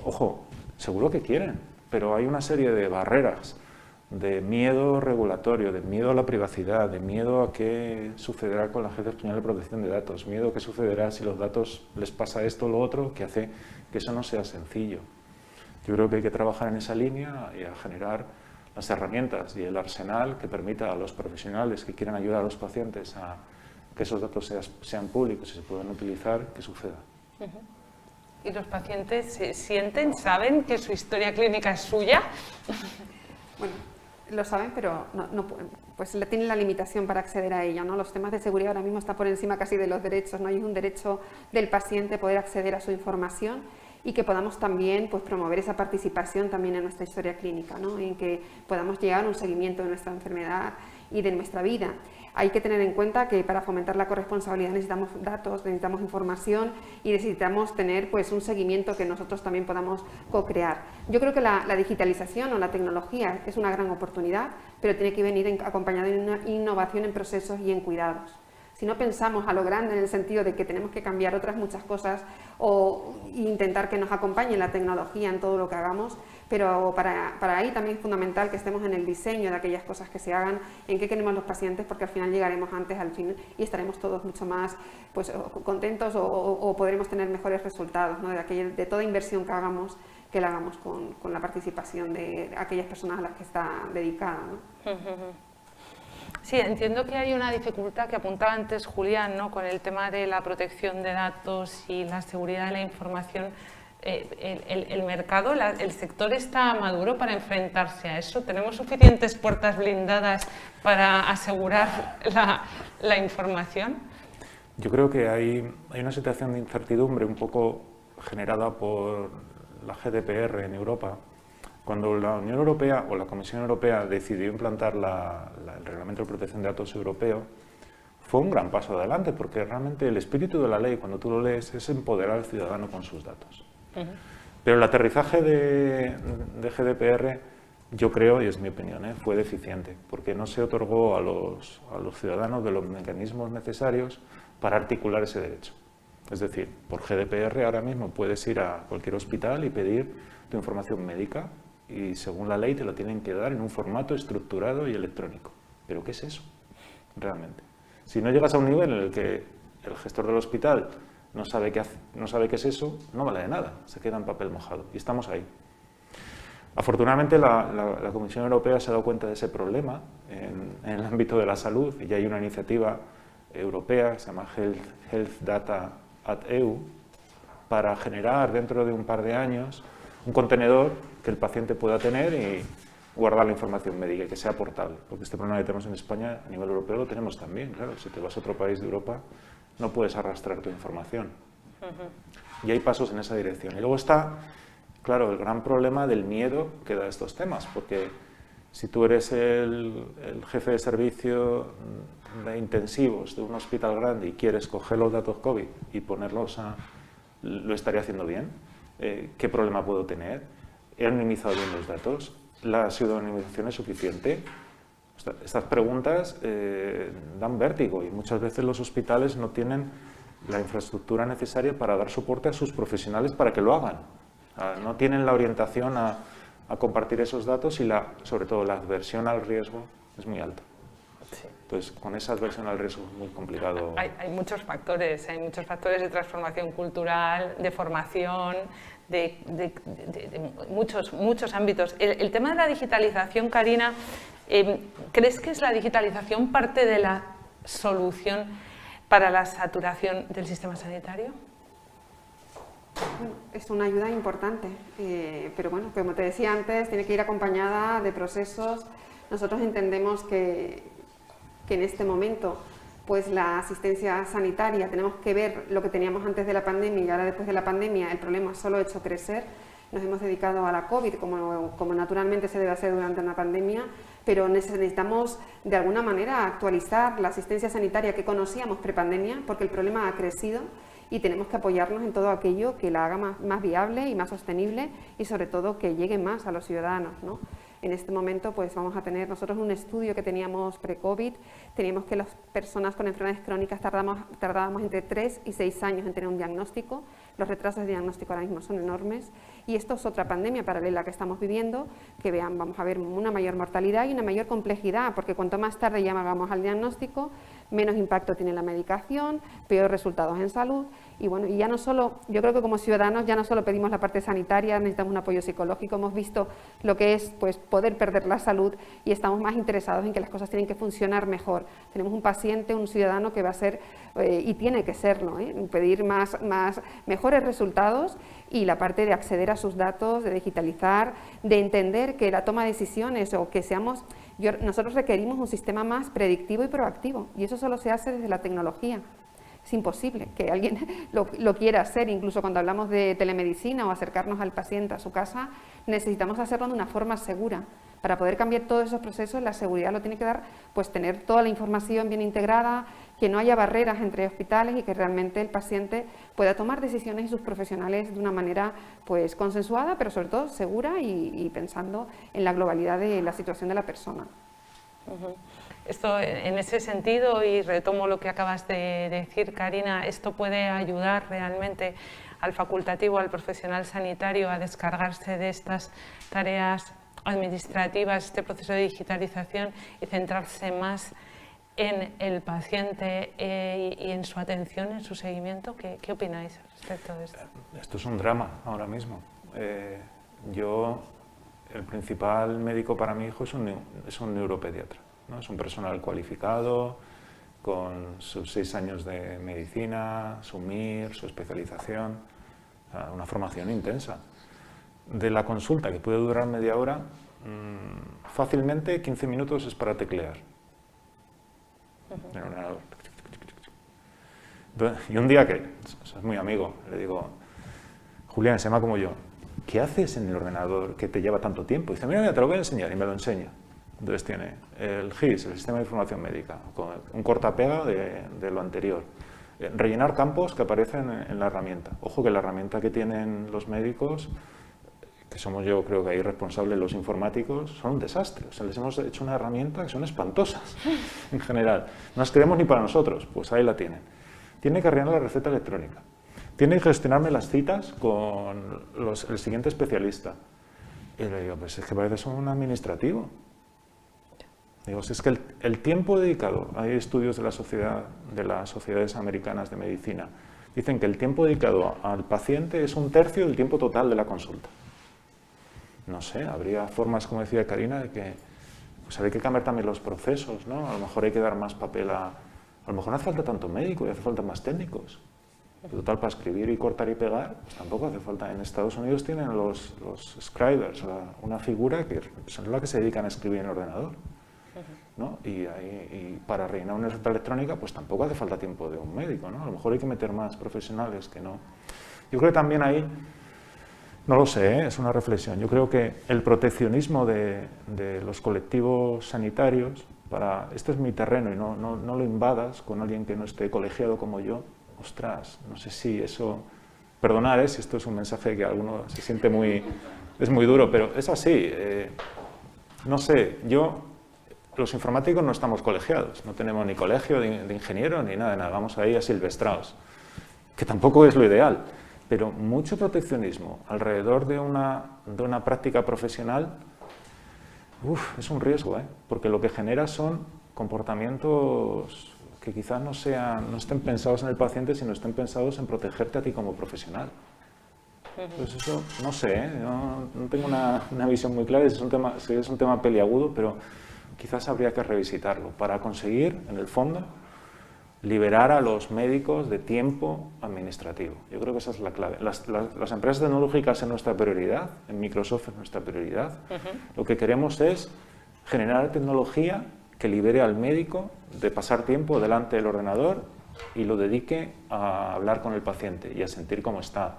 [SPEAKER 4] Ojo, seguro que quieren, pero hay una serie de barreras, de miedo regulatorio, de miedo a la privacidad, de miedo a qué sucederá con la Agencia Española de Protección de Datos, miedo a qué sucederá si los datos les pasa esto o lo otro, que hace que eso no sea sencillo. Yo creo que hay que trabajar en esa línea y a generar las herramientas y el arsenal que permita a los profesionales que quieran ayudar a los pacientes a que esos datos sean públicos y se puedan utilizar, que suceda.
[SPEAKER 2] ¿Y los pacientes se sienten, saben que su historia clínica es suya?
[SPEAKER 3] Bueno, lo saben, pero pues tienen la limitación para acceder a ella, ¿no? Los temas de seguridad ahora mismo están por encima casi de los derechos, ¿no? Hay un derecho del paciente poder acceder a su información y que podamos también pues, promover esa participación también en nuestra historia clínica, ¿no? En que podamos llegar a un seguimiento de nuestra enfermedad y de nuestra vida. Hay que tener en cuenta que para fomentar la corresponsabilidad necesitamos datos, necesitamos información y necesitamos tener pues, un seguimiento que nosotros también podamos co-crear. Yo creo que la digitalización o la tecnología es una gran oportunidad, pero tiene que venir acompañada de una innovación en procesos y en cuidados. Si no pensamos a lo grande en el sentido de que tenemos que cambiar otras muchas cosas o intentar que nos acompañe la tecnología en todo lo que hagamos, pero para ahí también es fundamental que estemos en el diseño de aquellas cosas que se hagan, en qué queremos los pacientes, porque al final llegaremos antes al fin y estaremos todos mucho más pues, contentos o podremos tener mejores resultados, ¿no? de toda inversión que hagamos, que la hagamos con la participación de aquellas personas a las que está dedicada, ¿no?
[SPEAKER 2] Sí, entiendo que hay una dificultad que apuntaba antes Julián, ¿no? Con el tema de la protección de datos y la seguridad de la información. El mercado, el sector está maduro para enfrentarse a eso. ¿Tenemos suficientes puertas blindadas para asegurar la información?
[SPEAKER 4] Yo creo que hay una situación de incertidumbre un poco generada por la GDPR en Europa. Cuando la Unión Europea o la Comisión Europea decidió implantar el Reglamento de Protección de Datos Europeo, fue un gran paso adelante, porque realmente el espíritu de la ley, cuando tú lo lees, es empoderar al ciudadano con sus datos. Pero el aterrizaje de GDPR, yo creo, y es mi opinión, fue deficiente, porque no se otorgó a los ciudadanos de los mecanismos necesarios para articular ese derecho. Es decir, por GDPR ahora mismo puedes ir a cualquier hospital y pedir tu información médica y según la ley te lo tienen que dar en un formato estructurado y electrónico. ¿Pero qué es eso realmente? Si no llegas a un nivel en el que el gestor del hospital no sabe qué es eso, no vale de nada, se queda en papel mojado y estamos ahí. Afortunadamente la Comisión Europea se ha dado cuenta de ese problema en el ámbito de la salud y hay una iniciativa europea que se llama Health Data at EU para generar dentro de un par de años un contenedor que el paciente pueda tener y guardar la información médica y que sea portable, porque este problema que tenemos en España a nivel europeo lo tenemos también, claro, si te vas a otro país de Europa no puedes arrastrar tu información. Y hay pasos en esa dirección. Y luego está, claro, el gran problema del miedo que da a estos temas, porque si tú eres el jefe de servicio de intensivos de un hospital grande y quieres coger los datos COVID y ponerlos ¿lo estaré haciendo bien? ¿Qué problema puedo tener? ¿He anonimizado bien los datos? ¿La pseudonimización es suficiente? Estas preguntas dan vértigo y muchas veces los hospitales no tienen la infraestructura necesaria para dar soporte a sus profesionales para que lo hagan. No tienen la orientación a compartir esos datos y sobre todo la adversión al riesgo es muy alta.
[SPEAKER 2] Sí.
[SPEAKER 4] Entonces, con esa adversión al riesgo es muy complicado.
[SPEAKER 2] Hay muchos factores de transformación cultural, de formación, de muchos ámbitos. El tema de la digitalización, Karina, ¿crees que es la digitalización parte de la solución para la saturación del sistema sanitario?
[SPEAKER 3] Es una ayuda importante, pero bueno, como te decía antes, tiene que ir acompañada de procesos. Nosotros entendemos que en este momento pues la asistencia sanitaria, tenemos que ver lo que teníamos antes de la pandemia y ahora después de la pandemia el problema solo ha hecho crecer. Nos hemos dedicado a la COVID como naturalmente se debe hacer durante una pandemia, pero necesitamos de alguna manera actualizar la asistencia sanitaria que conocíamos prepandemia porque el problema ha crecido y tenemos que apoyarnos en todo aquello que la haga más viable y más sostenible y sobre todo que llegue más a los ciudadanos, ¿no? En este momento pues vamos a tener nosotros un estudio que teníamos pre-COVID, teníamos que las personas con enfermedades crónicas tardábamos entre 3 y 6 años en tener un diagnóstico, los retrasos de diagnóstico ahora mismo son enormes y esto es otra pandemia paralela que estamos viviendo, que vamos a ver una mayor mortalidad y una mayor complejidad, porque cuanto más tarde llegamos al diagnóstico, menos impacto tiene la medicación, peores resultados en salud. Y bueno, y ya no solo, yo creo que como ciudadanos ya no solo pedimos la parte sanitaria, necesitamos un apoyo psicológico, hemos visto lo que es pues poder perder la salud y estamos más interesados en que las cosas tienen que funcionar mejor. Tenemos un paciente, un ciudadano que va a ser y tiene que serlo, pedir mejores resultados y la parte de acceder a sus datos, de digitalizar, de entender que la toma de decisiones o que seamos, nosotros requerimos un sistema más predictivo y proactivo y eso solo se hace desde la tecnología. Es imposible que alguien lo quiera hacer, incluso cuando hablamos de telemedicina o acercarnos al paciente a su casa, necesitamos hacerlo de una forma segura. Para poder cambiar todos esos procesos, la seguridad lo tiene que dar, pues tener toda la información bien integrada, que no haya barreras entre hospitales y que realmente el paciente pueda tomar decisiones y sus profesionales de una manera pues consensuada, pero sobre todo segura y pensando en la globalidad de la situación de la persona.
[SPEAKER 2] Esto, en ese sentido, y retomo lo que acabas de decir, Karina, esto puede ayudar realmente al facultativo, al profesional sanitario a descargarse de estas tareas administrativas, este proceso de digitalización y centrarse más en el paciente y en su atención, en su seguimiento. ¿Qué opináis respecto de esto?
[SPEAKER 4] Esto es un drama ahora mismo. El principal médico para mi hijo es un neuropediatra, ¿no? Es un personal cualificado, con sus 6 años de medicina, su MIR, su especialización, una formación intensa. De la consulta, que puede durar media hora, fácilmente 15 minutos es para teclear. En el ordenador. Y un día que es muy amigo, le digo, Julián, se llama como yo, ¿qué haces en el ordenador que te lleva tanto tiempo? Y dice, mira, te lo voy a enseñar, y me lo enseña. Entonces tiene el GIS, el Sistema de Información Médica, con un cortapega de lo anterior. Rellenar campos que aparecen en la herramienta. Ojo que la herramienta que tienen los médicos, que somos yo creo que ahí responsables los informáticos, son un desastre. O sea, les hemos hecho una herramienta que son espantosas en general. No las queremos ni para nosotros, pues ahí la tienen. Tiene que rellenar la receta electrónica. Tiene que gestionarme las citas con el siguiente especialista. Y le digo, pues es que parece un administrativo. Digo, si es que el tiempo dedicado, hay estudios de las sociedades americanas de medicina, dicen que el tiempo dedicado al paciente es 1/3 del tiempo total de la consulta. no sé, habría formas, como decía Karina, de que pues habría que cambiar también los procesos, ¿no? A lo mejor hay que dar más papel a lo mejor no hace falta tanto médico y hace falta más técnicos. Total, para escribir y cortar y pegar, pues tampoco hace falta. En Estados Unidos tienen los scribers, una figura que son la que se dedican a escribir en ordenador, ¿no? Y para rellenar una receta electrónica, pues tampoco hace falta tiempo de un médico, ¿no? A lo mejor hay que meter más profesionales que no. Yo creo que también ahí, no lo sé, es una reflexión. Yo creo que el proteccionismo de los colectivos sanitarios, este es mi terreno y no lo invadas con alguien que no esté colegiado como yo. Ostras, no sé si eso, perdonad si esto es un mensaje que alguno se siente es muy duro, pero es así. No sé, los informáticos no estamos colegiados, no tenemos ni colegio de ingenieros ni nada, vamos ahí asilvestrados, que tampoco es lo ideal, pero mucho proteccionismo alrededor de una práctica profesional, es un riesgo, porque lo que genera son comportamientos que quizás no estén pensados en el paciente, sino estén pensados en protegerte a ti como profesional. Pues eso, no sé, no tengo una visión muy clara, es un tema peliagudo, pero quizás habría que revisitarlo para conseguir, en el fondo, liberar a los médicos de tiempo administrativo. Yo creo que esa es la clave. Las empresas tecnológicas es nuestra prioridad, en Microsoft es nuestra prioridad. Lo que queremos es generar tecnología que libere al médico de pasar tiempo delante del ordenador y lo dedique a hablar con el paciente y a sentir cómo está,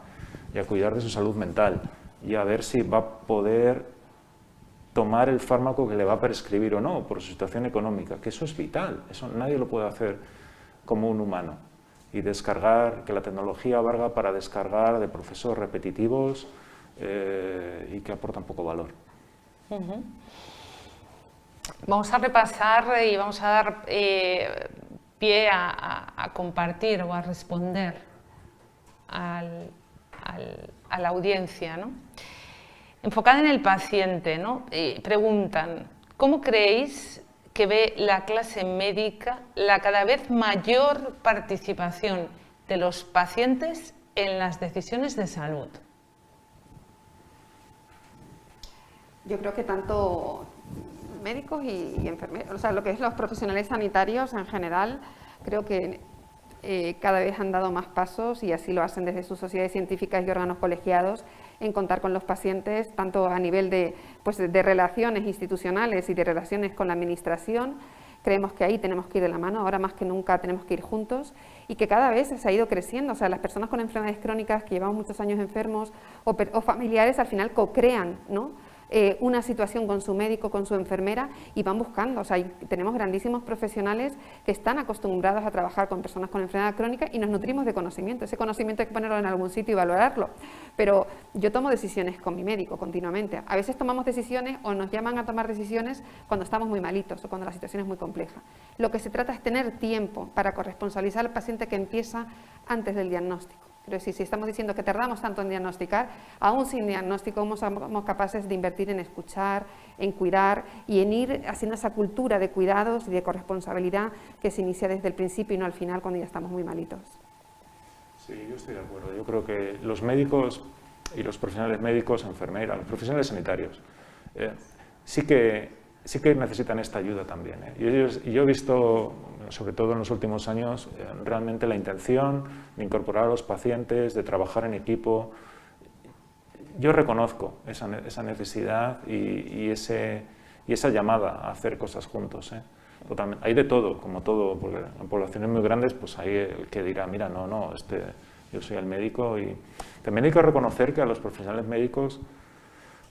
[SPEAKER 4] y a cuidar de su salud mental, y a ver si va a poder tomar el fármaco que le va a prescribir o no, por su situación económica, que eso es vital, eso nadie lo puede hacer como un humano. Y descargar, que la tecnología valga para descargar de procesos repetitivos y que aportan poco valor.
[SPEAKER 2] Vamos a repasar y vamos a dar pie a compartir o a responder a la audiencia, ¿no? Enfocada en el paciente, ¿no? Preguntan, ¿cómo creéis que ve la clase médica la cada vez mayor participación de los pacientes en las decisiones de salud?
[SPEAKER 3] Yo creo que tanto médicos y enfermeros, o sea, lo que es los profesionales sanitarios en general, creo que cada vez han dado más pasos, y así lo hacen desde sus sociedades científicas y órganos colegiados, en contar con los pacientes, tanto a nivel de relaciones institucionales y de relaciones con la administración. Creemos que ahí tenemos que ir de la mano, ahora más que nunca tenemos que ir juntos, y que cada vez se ha ido creciendo. O sea, las personas con enfermedades crónicas que llevamos muchos años enfermos o familiares al final co-crean, ¿no? Una situación con su médico, con su enfermera, y van buscando. O sea, tenemos grandísimos profesionales que están acostumbrados a trabajar con personas con enfermedad crónica y nos nutrimos de conocimiento. Ese conocimiento hay que ponerlo en algún sitio y valorarlo. Pero yo tomo decisiones con mi médico continuamente. A veces tomamos decisiones o nos llaman a tomar decisiones cuando estamos muy malitos o cuando la situación es muy compleja. Lo que se trata es tener tiempo para corresponsabilizar al paciente que empieza antes del diagnóstico. Pero si estamos diciendo que tardamos tanto en diagnosticar, aún sin diagnóstico somos capaces de invertir en escuchar, en cuidar y en ir haciendo esa cultura de cuidados y de corresponsabilidad que se inicia desde el principio y no al final cuando ya estamos muy malitos. Sí,
[SPEAKER 4] yo estoy de acuerdo. Yo creo que los médicos y los profesionales médicos, enfermeras, los profesionales sanitarios, sí que necesitan esta ayuda también. Y yo he visto, sobre todo en los últimos años, realmente la intención de incorporar a los pacientes, de trabajar en equipo. Yo reconozco esa necesidad y esa llamada a hacer cosas juntos. Totalmente. Hay de todo, como todo, porque en poblaciones muy grandes pues hay el que dirá, mira, yo soy el médico. Y también hay que reconocer que a los profesionales médicos,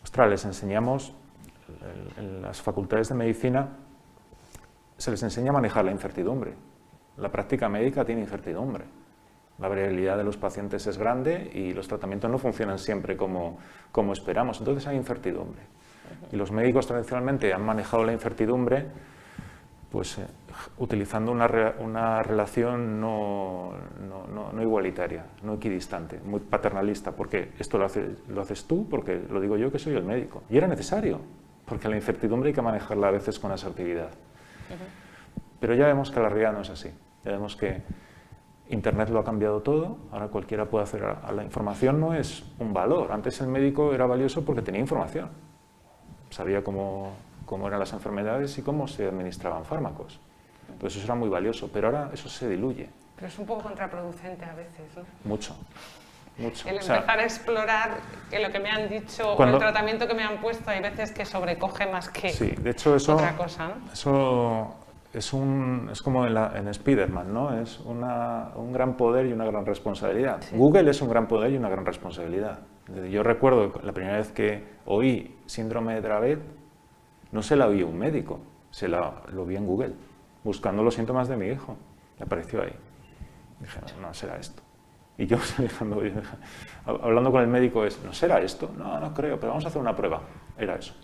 [SPEAKER 4] ostras, les enseñamos, en las facultades de medicina se les enseña a manejar la incertidumbre. La práctica médica tiene incertidumbre. La variabilidad de los pacientes es grande y los tratamientos no funcionan siempre como esperamos. Entonces hay incertidumbre. Y los médicos tradicionalmente han manejado la incertidumbre pues, utilizando una relación no igualitaria, no equidistante, muy paternalista, porque esto lo haces tú, porque lo digo yo que soy el médico. Y era necesario, porque la incertidumbre hay que manejarla a veces con asertividad. Pero ya vemos que la realidad no es así. Ya vemos que Internet lo ha cambiado todo, ahora cualquiera puede hacer. La información no es un valor. Antes el médico era valioso porque tenía información. sabía cómo eran las enfermedades y cómo se administraban fármacos. Entonces eso era muy valioso, pero ahora eso se diluye.
[SPEAKER 2] Pero es un poco contraproducente a veces, ¿no?
[SPEAKER 4] Mucho. Mucho.
[SPEAKER 2] El empezar a explorar que lo que me han dicho o el tratamiento que me han puesto hay veces que sobrecoge más que
[SPEAKER 4] de hecho, eso,
[SPEAKER 2] otra cosa, ¿no?
[SPEAKER 4] Eso es como en Spiderman, ¿no? Es un gran poder y una gran responsabilidad. Sí. Google es un gran poder y una gran responsabilidad. Yo recuerdo la primera vez que oí síndrome de Dravet, no se la oí a un médico, lo vi en Google, buscando los síntomas de mi hijo. Me apareció ahí. Dije, no será esto. Y yo hablando con el médico ¿no será esto? No creo, pero vamos a hacer una prueba. Era eso.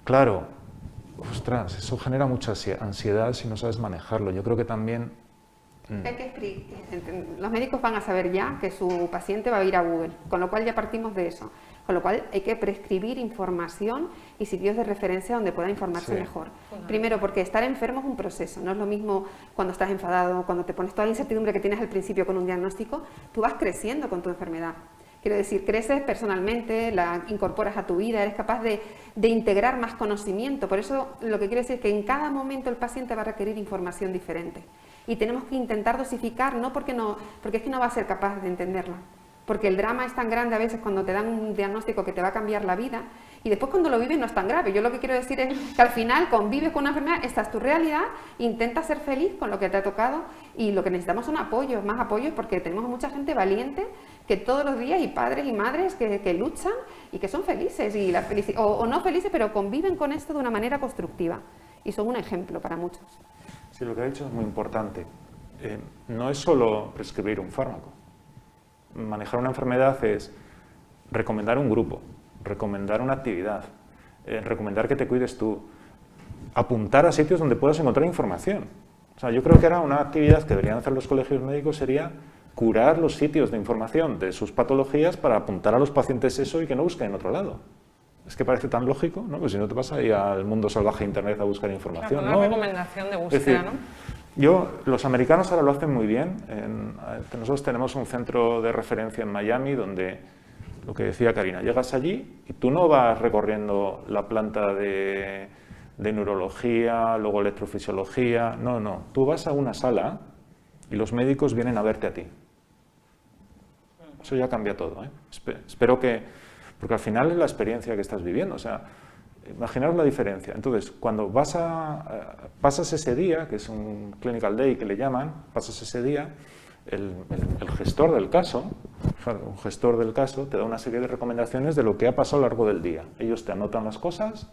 [SPEAKER 4] Claro, ostras, eso genera mucha ansiedad si no sabes manejarlo. Yo creo que también...
[SPEAKER 3] Los médicos van a saber ya que su paciente va a ir a Google, con lo cual ya partimos de eso. Con lo cual hay que prescribir información y sitios de referencia donde pueda informarse mejor. Primero, porque estar enfermo es un proceso, no es lo mismo cuando estás enfadado, cuando te pones toda la incertidumbre que tienes al principio con un diagnóstico, tú vas creciendo con tu enfermedad. Quiero decir, creces personalmente, la incorporas a tu vida, eres capaz de integrar más conocimiento. Por eso lo que quiero decir es que en cada momento el paciente va a requerir información diferente. Y tenemos que intentar dosificar, no porque es que no va a ser capaz de entenderla. Porque el drama es tan grande a veces cuando te dan un diagnóstico que te va a cambiar la vida y después cuando lo vives no es tan grave. Yo lo que quiero decir es que al final convives con una enfermedad, esta es tu realidad, intenta ser feliz con lo que te ha tocado y lo que necesitamos son apoyos, más apoyos, porque tenemos mucha gente valiente que todos los días, y padres y madres que luchan y que son felices o no felices, pero conviven con esto de una manera constructiva y son un ejemplo para muchos.
[SPEAKER 4] Sí, lo que ha dicho es muy importante. No es solo prescribir un fármaco. Manejar una enfermedad es recomendar un grupo, recomendar una actividad, recomendar que te cuides tú, apuntar a sitios donde puedas encontrar información. O sea, yo creo que ahora una actividad que deberían hacer los colegios médicos sería curar los sitios de información de sus patologías para apuntar a los pacientes eso y que no busquen en otro lado. Es que parece tan lógico, ¿no? Pues si no te vas ahí al mundo salvaje de Internet a buscar información.
[SPEAKER 2] Claro, una recomendación de búsqueda,
[SPEAKER 4] es decir, ¿no? Los americanos ahora lo hacen muy bien. Nosotros tenemos un centro de referencia en Miami donde, lo que decía Karina, llegas allí y tú no vas recorriendo la planta de neurología, luego electrofisiología, no. Tú vas a una sala y los médicos vienen a verte a ti. Eso ya cambia todo, ¿eh? Espero que... Porque al final es la experiencia que estás viviendo, o sea, imaginaos la diferencia. Entonces, cuando pasas ese día, que es un clinical day que le llaman, pasas ese día, el gestor del caso, un gestor del caso te da una serie de recomendaciones de lo que ha pasado a lo largo del día. Ellos te anotan las cosas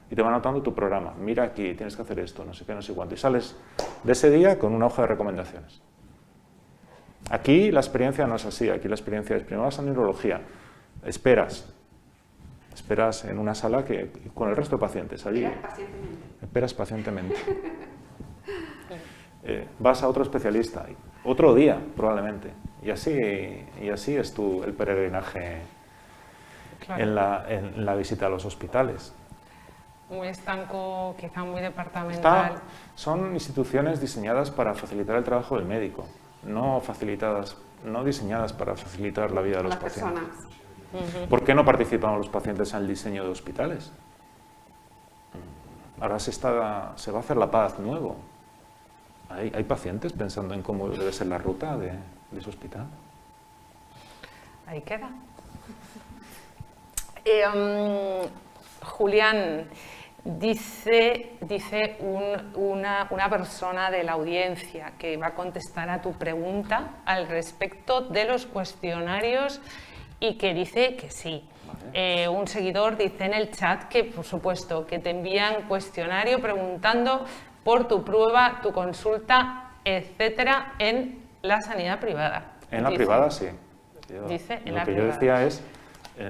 [SPEAKER 4] y te van anotando tu programa. Mira aquí, tienes que hacer esto, no sé qué, no sé cuánto. Y sales de ese día con una hoja de recomendaciones. Aquí la experiencia no es así, aquí la experiencia es primero vas a neurología. Esperas en una sala con el resto de pacientes allí. Esperas pacientemente. Vas a otro especialista, otro día probablemente. Y así es el peregrinaje en la visita a los hospitales.
[SPEAKER 2] Muy estanco, quizá muy departamental.
[SPEAKER 4] Son instituciones diseñadas para facilitar el trabajo del médico, no diseñadas para facilitar la vida de los pacientes. ¿Por qué no participan los pacientes en el diseño de hospitales? Ahora se va a hacer la Paz nuevo. ¿Hay pacientes pensando en cómo debe ser la ruta de ese hospital?
[SPEAKER 2] Ahí queda. Julián, dice una persona de la audiencia que va a contestar a tu pregunta al respecto de los cuestionarios y que dice que sí. Vale. Un seguidor dice en el chat que, por supuesto, que te envían cuestionario preguntando por tu prueba, tu consulta, etcétera, en la sanidad privada.
[SPEAKER 4] En la privada, sí.
[SPEAKER 2] Dice en
[SPEAKER 4] la privada. Lo que yo decía es,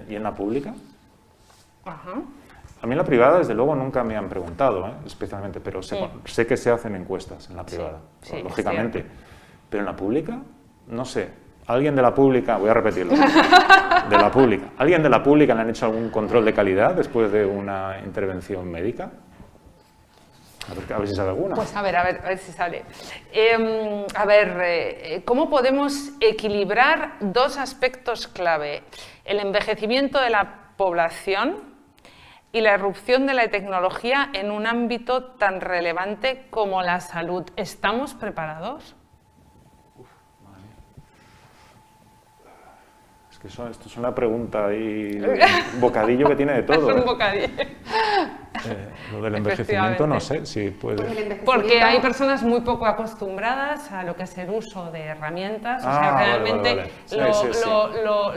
[SPEAKER 4] ¿y en la pública?
[SPEAKER 2] Ajá.
[SPEAKER 4] A mí en la privada, desde luego, nunca me han preguntado, especialmente, pero sé que se hacen encuestas en la privada, lógicamente. Pero en la pública, no sé. ¿Alguien de la pública, voy a repetirlo, de la pública, ¿alguien de la pública le han hecho algún control de calidad después de una intervención médica? A ver si sale alguna.
[SPEAKER 2] Pues a ver si sale. ¿Cómo podemos equilibrar dos aspectos clave? El envejecimiento de la población y la irrupción de la tecnología en un ámbito tan relevante como la salud. ¿Estamos preparados?
[SPEAKER 4] Esto es una pregunta y un bocadillo que tiene de todo.
[SPEAKER 2] Es un bocadillo.
[SPEAKER 4] Lo del envejecimiento no sé si puede...
[SPEAKER 2] Porque hay personas muy poco acostumbradas a lo que es el uso de herramientas, o sea, realmente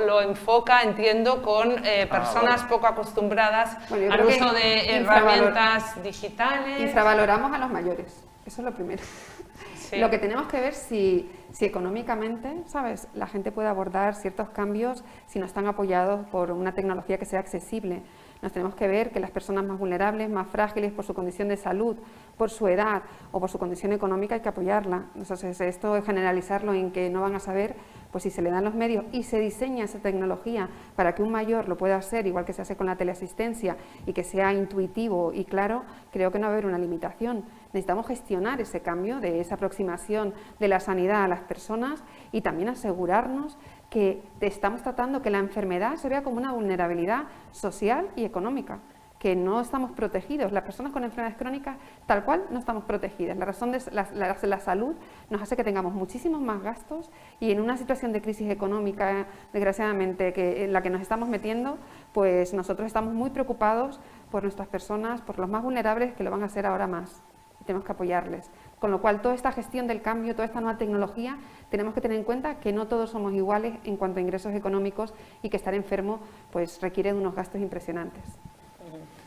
[SPEAKER 2] lo enfoca, entiendo, con personas poco acostumbradas al uso de herramientas digitales.
[SPEAKER 3] Infravaloramos a los mayores, eso es lo primero.
[SPEAKER 2] Sí.
[SPEAKER 3] Lo que tenemos que ver si económicamente, ¿sabes?, la gente puede abordar ciertos cambios si no están apoyados por una tecnología que sea accesible. Nos tenemos que ver que las personas más vulnerables, más frágiles por su condición de salud, por su edad o por su condición económica hay que apoyarla. Entonces, esto es generalizarlo en que no van a saber, pues si se le dan los medios y se diseña esa tecnología para que un mayor lo pueda hacer, igual que se hace con la teleasistencia, y que sea intuitivo y claro, creo que no va a haber una limitación. Necesitamos gestionar ese cambio, de esa aproximación de la sanidad a las personas y también asegurarnos que estamos tratando que la enfermedad se vea como una vulnerabilidad social y económica, que no estamos protegidos. Las personas con enfermedades crónicas, tal cual, no estamos protegidas. La razón de la salud nos hace que tengamos muchísimos más gastos y en una situación de crisis económica, desgraciadamente, en la que nos estamos metiendo, pues nosotros estamos muy preocupados por nuestras personas, por los más vulnerables, que lo van a hacer ahora más. Tenemos que apoyarles. Con lo cual, toda esta gestión del cambio, toda esta nueva tecnología, tenemos que tener en cuenta que no todos somos iguales en cuanto a ingresos económicos y que estar enfermo pues requiere de unos gastos impresionantes.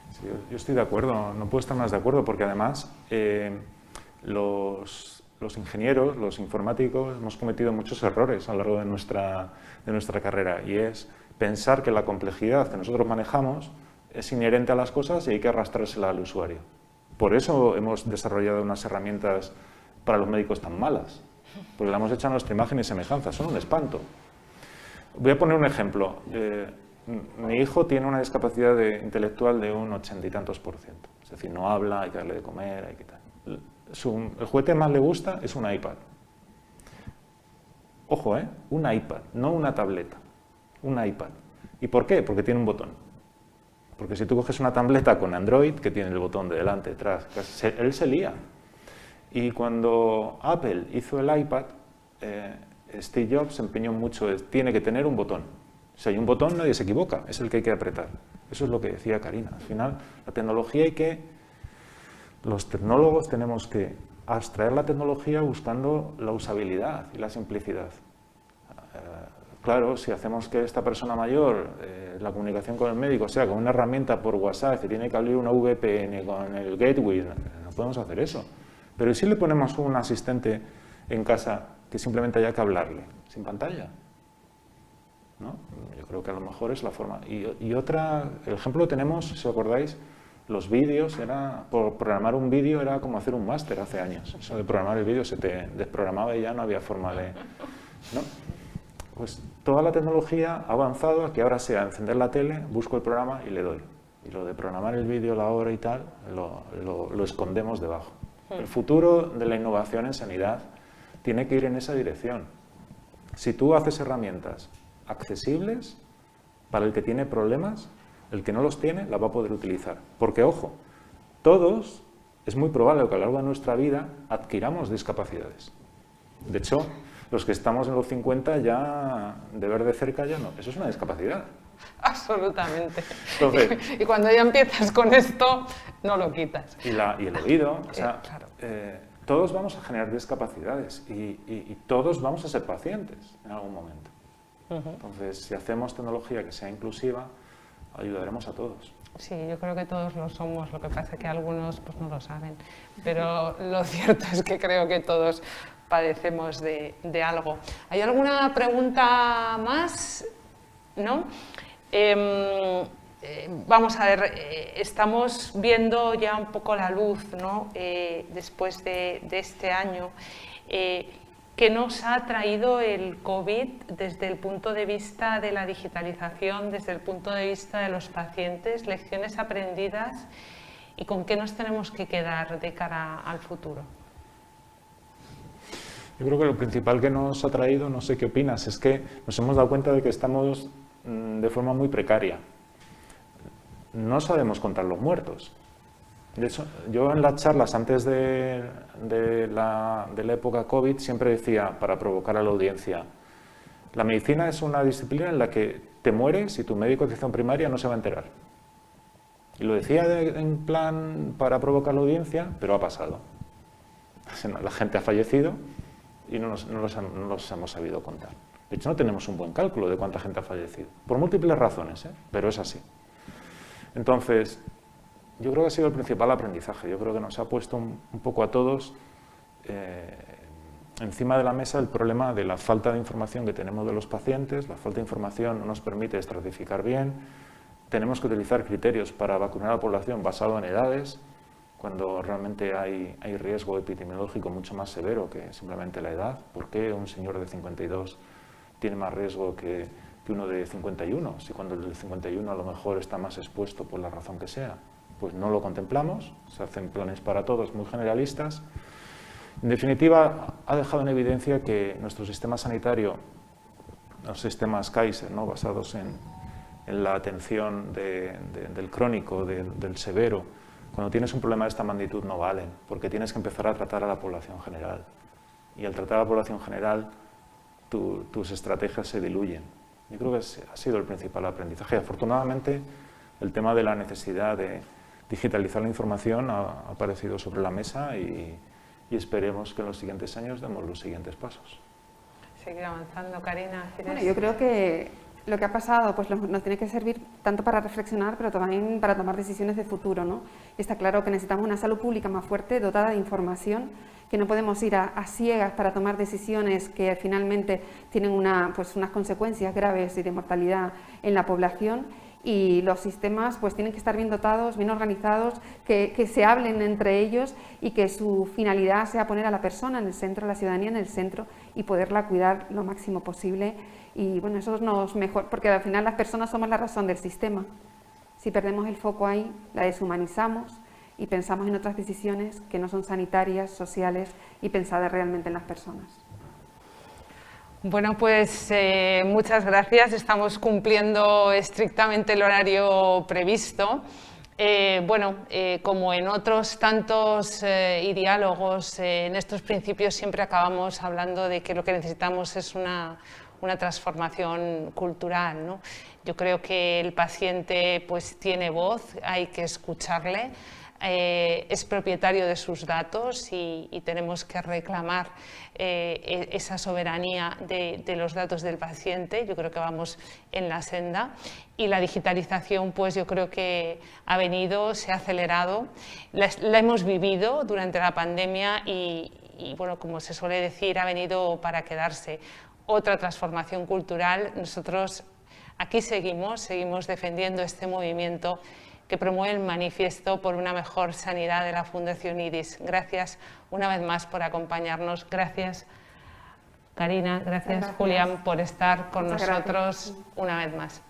[SPEAKER 4] Sí, yo estoy de acuerdo, no puedo estar más de acuerdo, porque además los ingenieros, los informáticos, hemos cometido muchos errores a lo largo de nuestra carrera, y es pensar que la complejidad que nosotros manejamos es inherente a las cosas y hay que arrastrársela al usuario. Por eso hemos desarrollado unas herramientas para los médicos tan malas, porque la hemos hecho a nuestra imagen y semejanza, son un espanto. Voy a poner un ejemplo. Mi hijo tiene una discapacidad intelectual de un 80 y tantos %. Es decir, no habla, hay que darle de comer, hay que tal. El juguete más le gusta es un iPad. Ojo, un iPad, no una tableta, un iPad. ¿Y por qué? Porque tiene un botón. Porque si tú coges una tableta con Android, que tiene el botón de delante, detrás, él se lía. Y cuando Apple hizo el iPad, Steve Jobs se empeñó mucho, tiene que tener un botón. Si hay un botón, nadie se equivoca, es el que hay que apretar. Eso es lo que decía Karina. Al final, la tecnología los tecnólogos tenemos que abstraer la tecnología buscando la usabilidad y la simplicidad. Claro, si hacemos que esta persona mayor, la comunicación con el médico sea con una herramienta por WhatsApp que tiene que abrir una VPN con el gateway, no podemos hacer eso. Pero ¿y si le ponemos un asistente en casa que simplemente haya que hablarle, sin pantalla? ¿No? Yo creo que a lo mejor es la forma. Y otra, el ejemplo tenemos, si os acordáis, los vídeos, por programar un vídeo era como hacer un máster hace años. Eso de programar el vídeo se te desprogramaba y ya no había forma de... ¿no? Pues toda la tecnología ha avanzado a que ahora sea encender la tele, busco el programa y le doy. Y lo de programar el vídeo, la hora y tal, lo escondemos debajo. El futuro de la innovación en sanidad tiene que ir en esa dirección. Si tú haces herramientas accesibles para el que tiene problemas, el que no los tiene las va a poder utilizar. Porque, ojo, todos, es muy probable que a lo largo de nuestra vida adquiramos discapacidades. De hecho, los que estamos en los 50 ya, de ver de cerca ya no. Eso es una discapacidad.
[SPEAKER 2] Absolutamente.
[SPEAKER 4] Entonces,
[SPEAKER 2] y cuando ya empiezas con esto, no lo quitas.
[SPEAKER 4] Y el oído, o sea,
[SPEAKER 2] claro.
[SPEAKER 4] Todos vamos a generar discapacidades y todos vamos a ser pacientes en algún momento. Entonces, si hacemos tecnología que sea inclusiva, ayudaremos a todos.
[SPEAKER 2] Sí, yo creo que todos lo somos, lo que pasa es que algunos pues, no lo saben, pero lo cierto es que creo que todos padecemos de algo. ¿Hay alguna pregunta más? ¿No? Vamos a ver, estamos viendo ya un poco la luz, ¿no? Después de este año. ¿Qué nos ha traído el COVID desde el punto de vista de la digitalización, desde el punto de vista de los pacientes, lecciones aprendidas y con qué nos tenemos que quedar de cara al futuro?
[SPEAKER 4] Yo creo que lo principal que nos ha traído, no sé qué opinas, es que nos hemos dado cuenta de que estamos de forma muy precaria. no sabemos contar los muertos. De hecho, yo en las charlas antes de la época COVID siempre decía, para provocar a la audiencia, la medicina es una disciplina en la que te mueres y tu médico de atención primaria no se va a enterar. Y lo decía en plan para provocar la audiencia, pero ha pasado. La gente ha fallecido y no los hemos sabido contar. De hecho, no tenemos un buen cálculo de cuánta gente ha fallecido, por múltiples razones, pero es así. Entonces, yo creo que ha sido el principal aprendizaje. Yo creo que nos ha puesto un poco a todos encima de la mesa el problema de la falta de información que tenemos de los pacientes. La falta de información no nos permite estratificar bien. Tenemos que utilizar criterios para vacunar a la población basado en edades, cuando realmente hay riesgo epidemiológico mucho más severo que simplemente la edad. ¿Por qué un señor de 52 tiene más riesgo que uno de 51? Si cuando el de 51 a lo mejor está más expuesto por la razón que sea. Pues no lo contemplamos, se hacen planes para todos muy generalistas. En definitiva, ha dejado en evidencia que nuestro sistema sanitario, los sistemas Kaiser, ¿no?, basados en la atención del crónico, del severo, cuando tienes un problema de esta magnitud no valen, porque tienes que empezar a tratar a la población general. Y al tratar a la población general, tus estrategias se diluyen. Yo creo que ha sido el principal aprendizaje. Afortunadamente, el tema de la necesidad de digitalizar la información ha aparecido sobre la mesa y esperemos que en los siguientes años demos los siguientes pasos.
[SPEAKER 2] Seguir avanzando, Karina.
[SPEAKER 3] Bueno, yo creo que lo que ha pasado pues nos tiene que servir tanto para reflexionar, pero también para tomar decisiones de futuro, ¿no? Y está claro que necesitamos una salud pública más fuerte, dotada de información, que no podemos ir a ciegas para tomar decisiones que finalmente tienen unas consecuencias graves y de mortalidad en la población. Y los sistemas pues tienen que estar bien dotados, bien organizados, que se hablen entre ellos y que su finalidad sea poner a la persona en el centro, a la ciudadanía en el centro y poderla cuidar lo máximo posible. Y bueno, eso nos mejor, porque al final las personas somos la razón del sistema. Si perdemos el foco ahí, la deshumanizamos y pensamos en otras decisiones que no son sanitarias, sociales y pensadas realmente en las personas.
[SPEAKER 2] Bueno, pues muchas gracias. Estamos cumpliendo estrictamente el horario previsto. Como en otros tantos y diálogos, en estos principios siempre acabamos hablando de que lo que necesitamos es una transformación cultural, ¿no? Yo creo que el paciente pues tiene voz, hay que escucharle. Es propietario de sus datos y tenemos que reclamar esa soberanía de los datos del paciente. Yo creo que vamos en la senda y la digitalización pues yo creo que ha venido, se ha acelerado, la hemos vivido durante la pandemia y bueno, como se suele decir, ha venido para quedarse. Otra transformación cultural, nosotros aquí seguimos defendiendo este movimiento que promueve el manifiesto por una mejor sanidad de la Fundación IDIS. Gracias una vez más por acompañarnos. Gracias, Karina. Gracias, Julián, por estar con nosotros una vez más.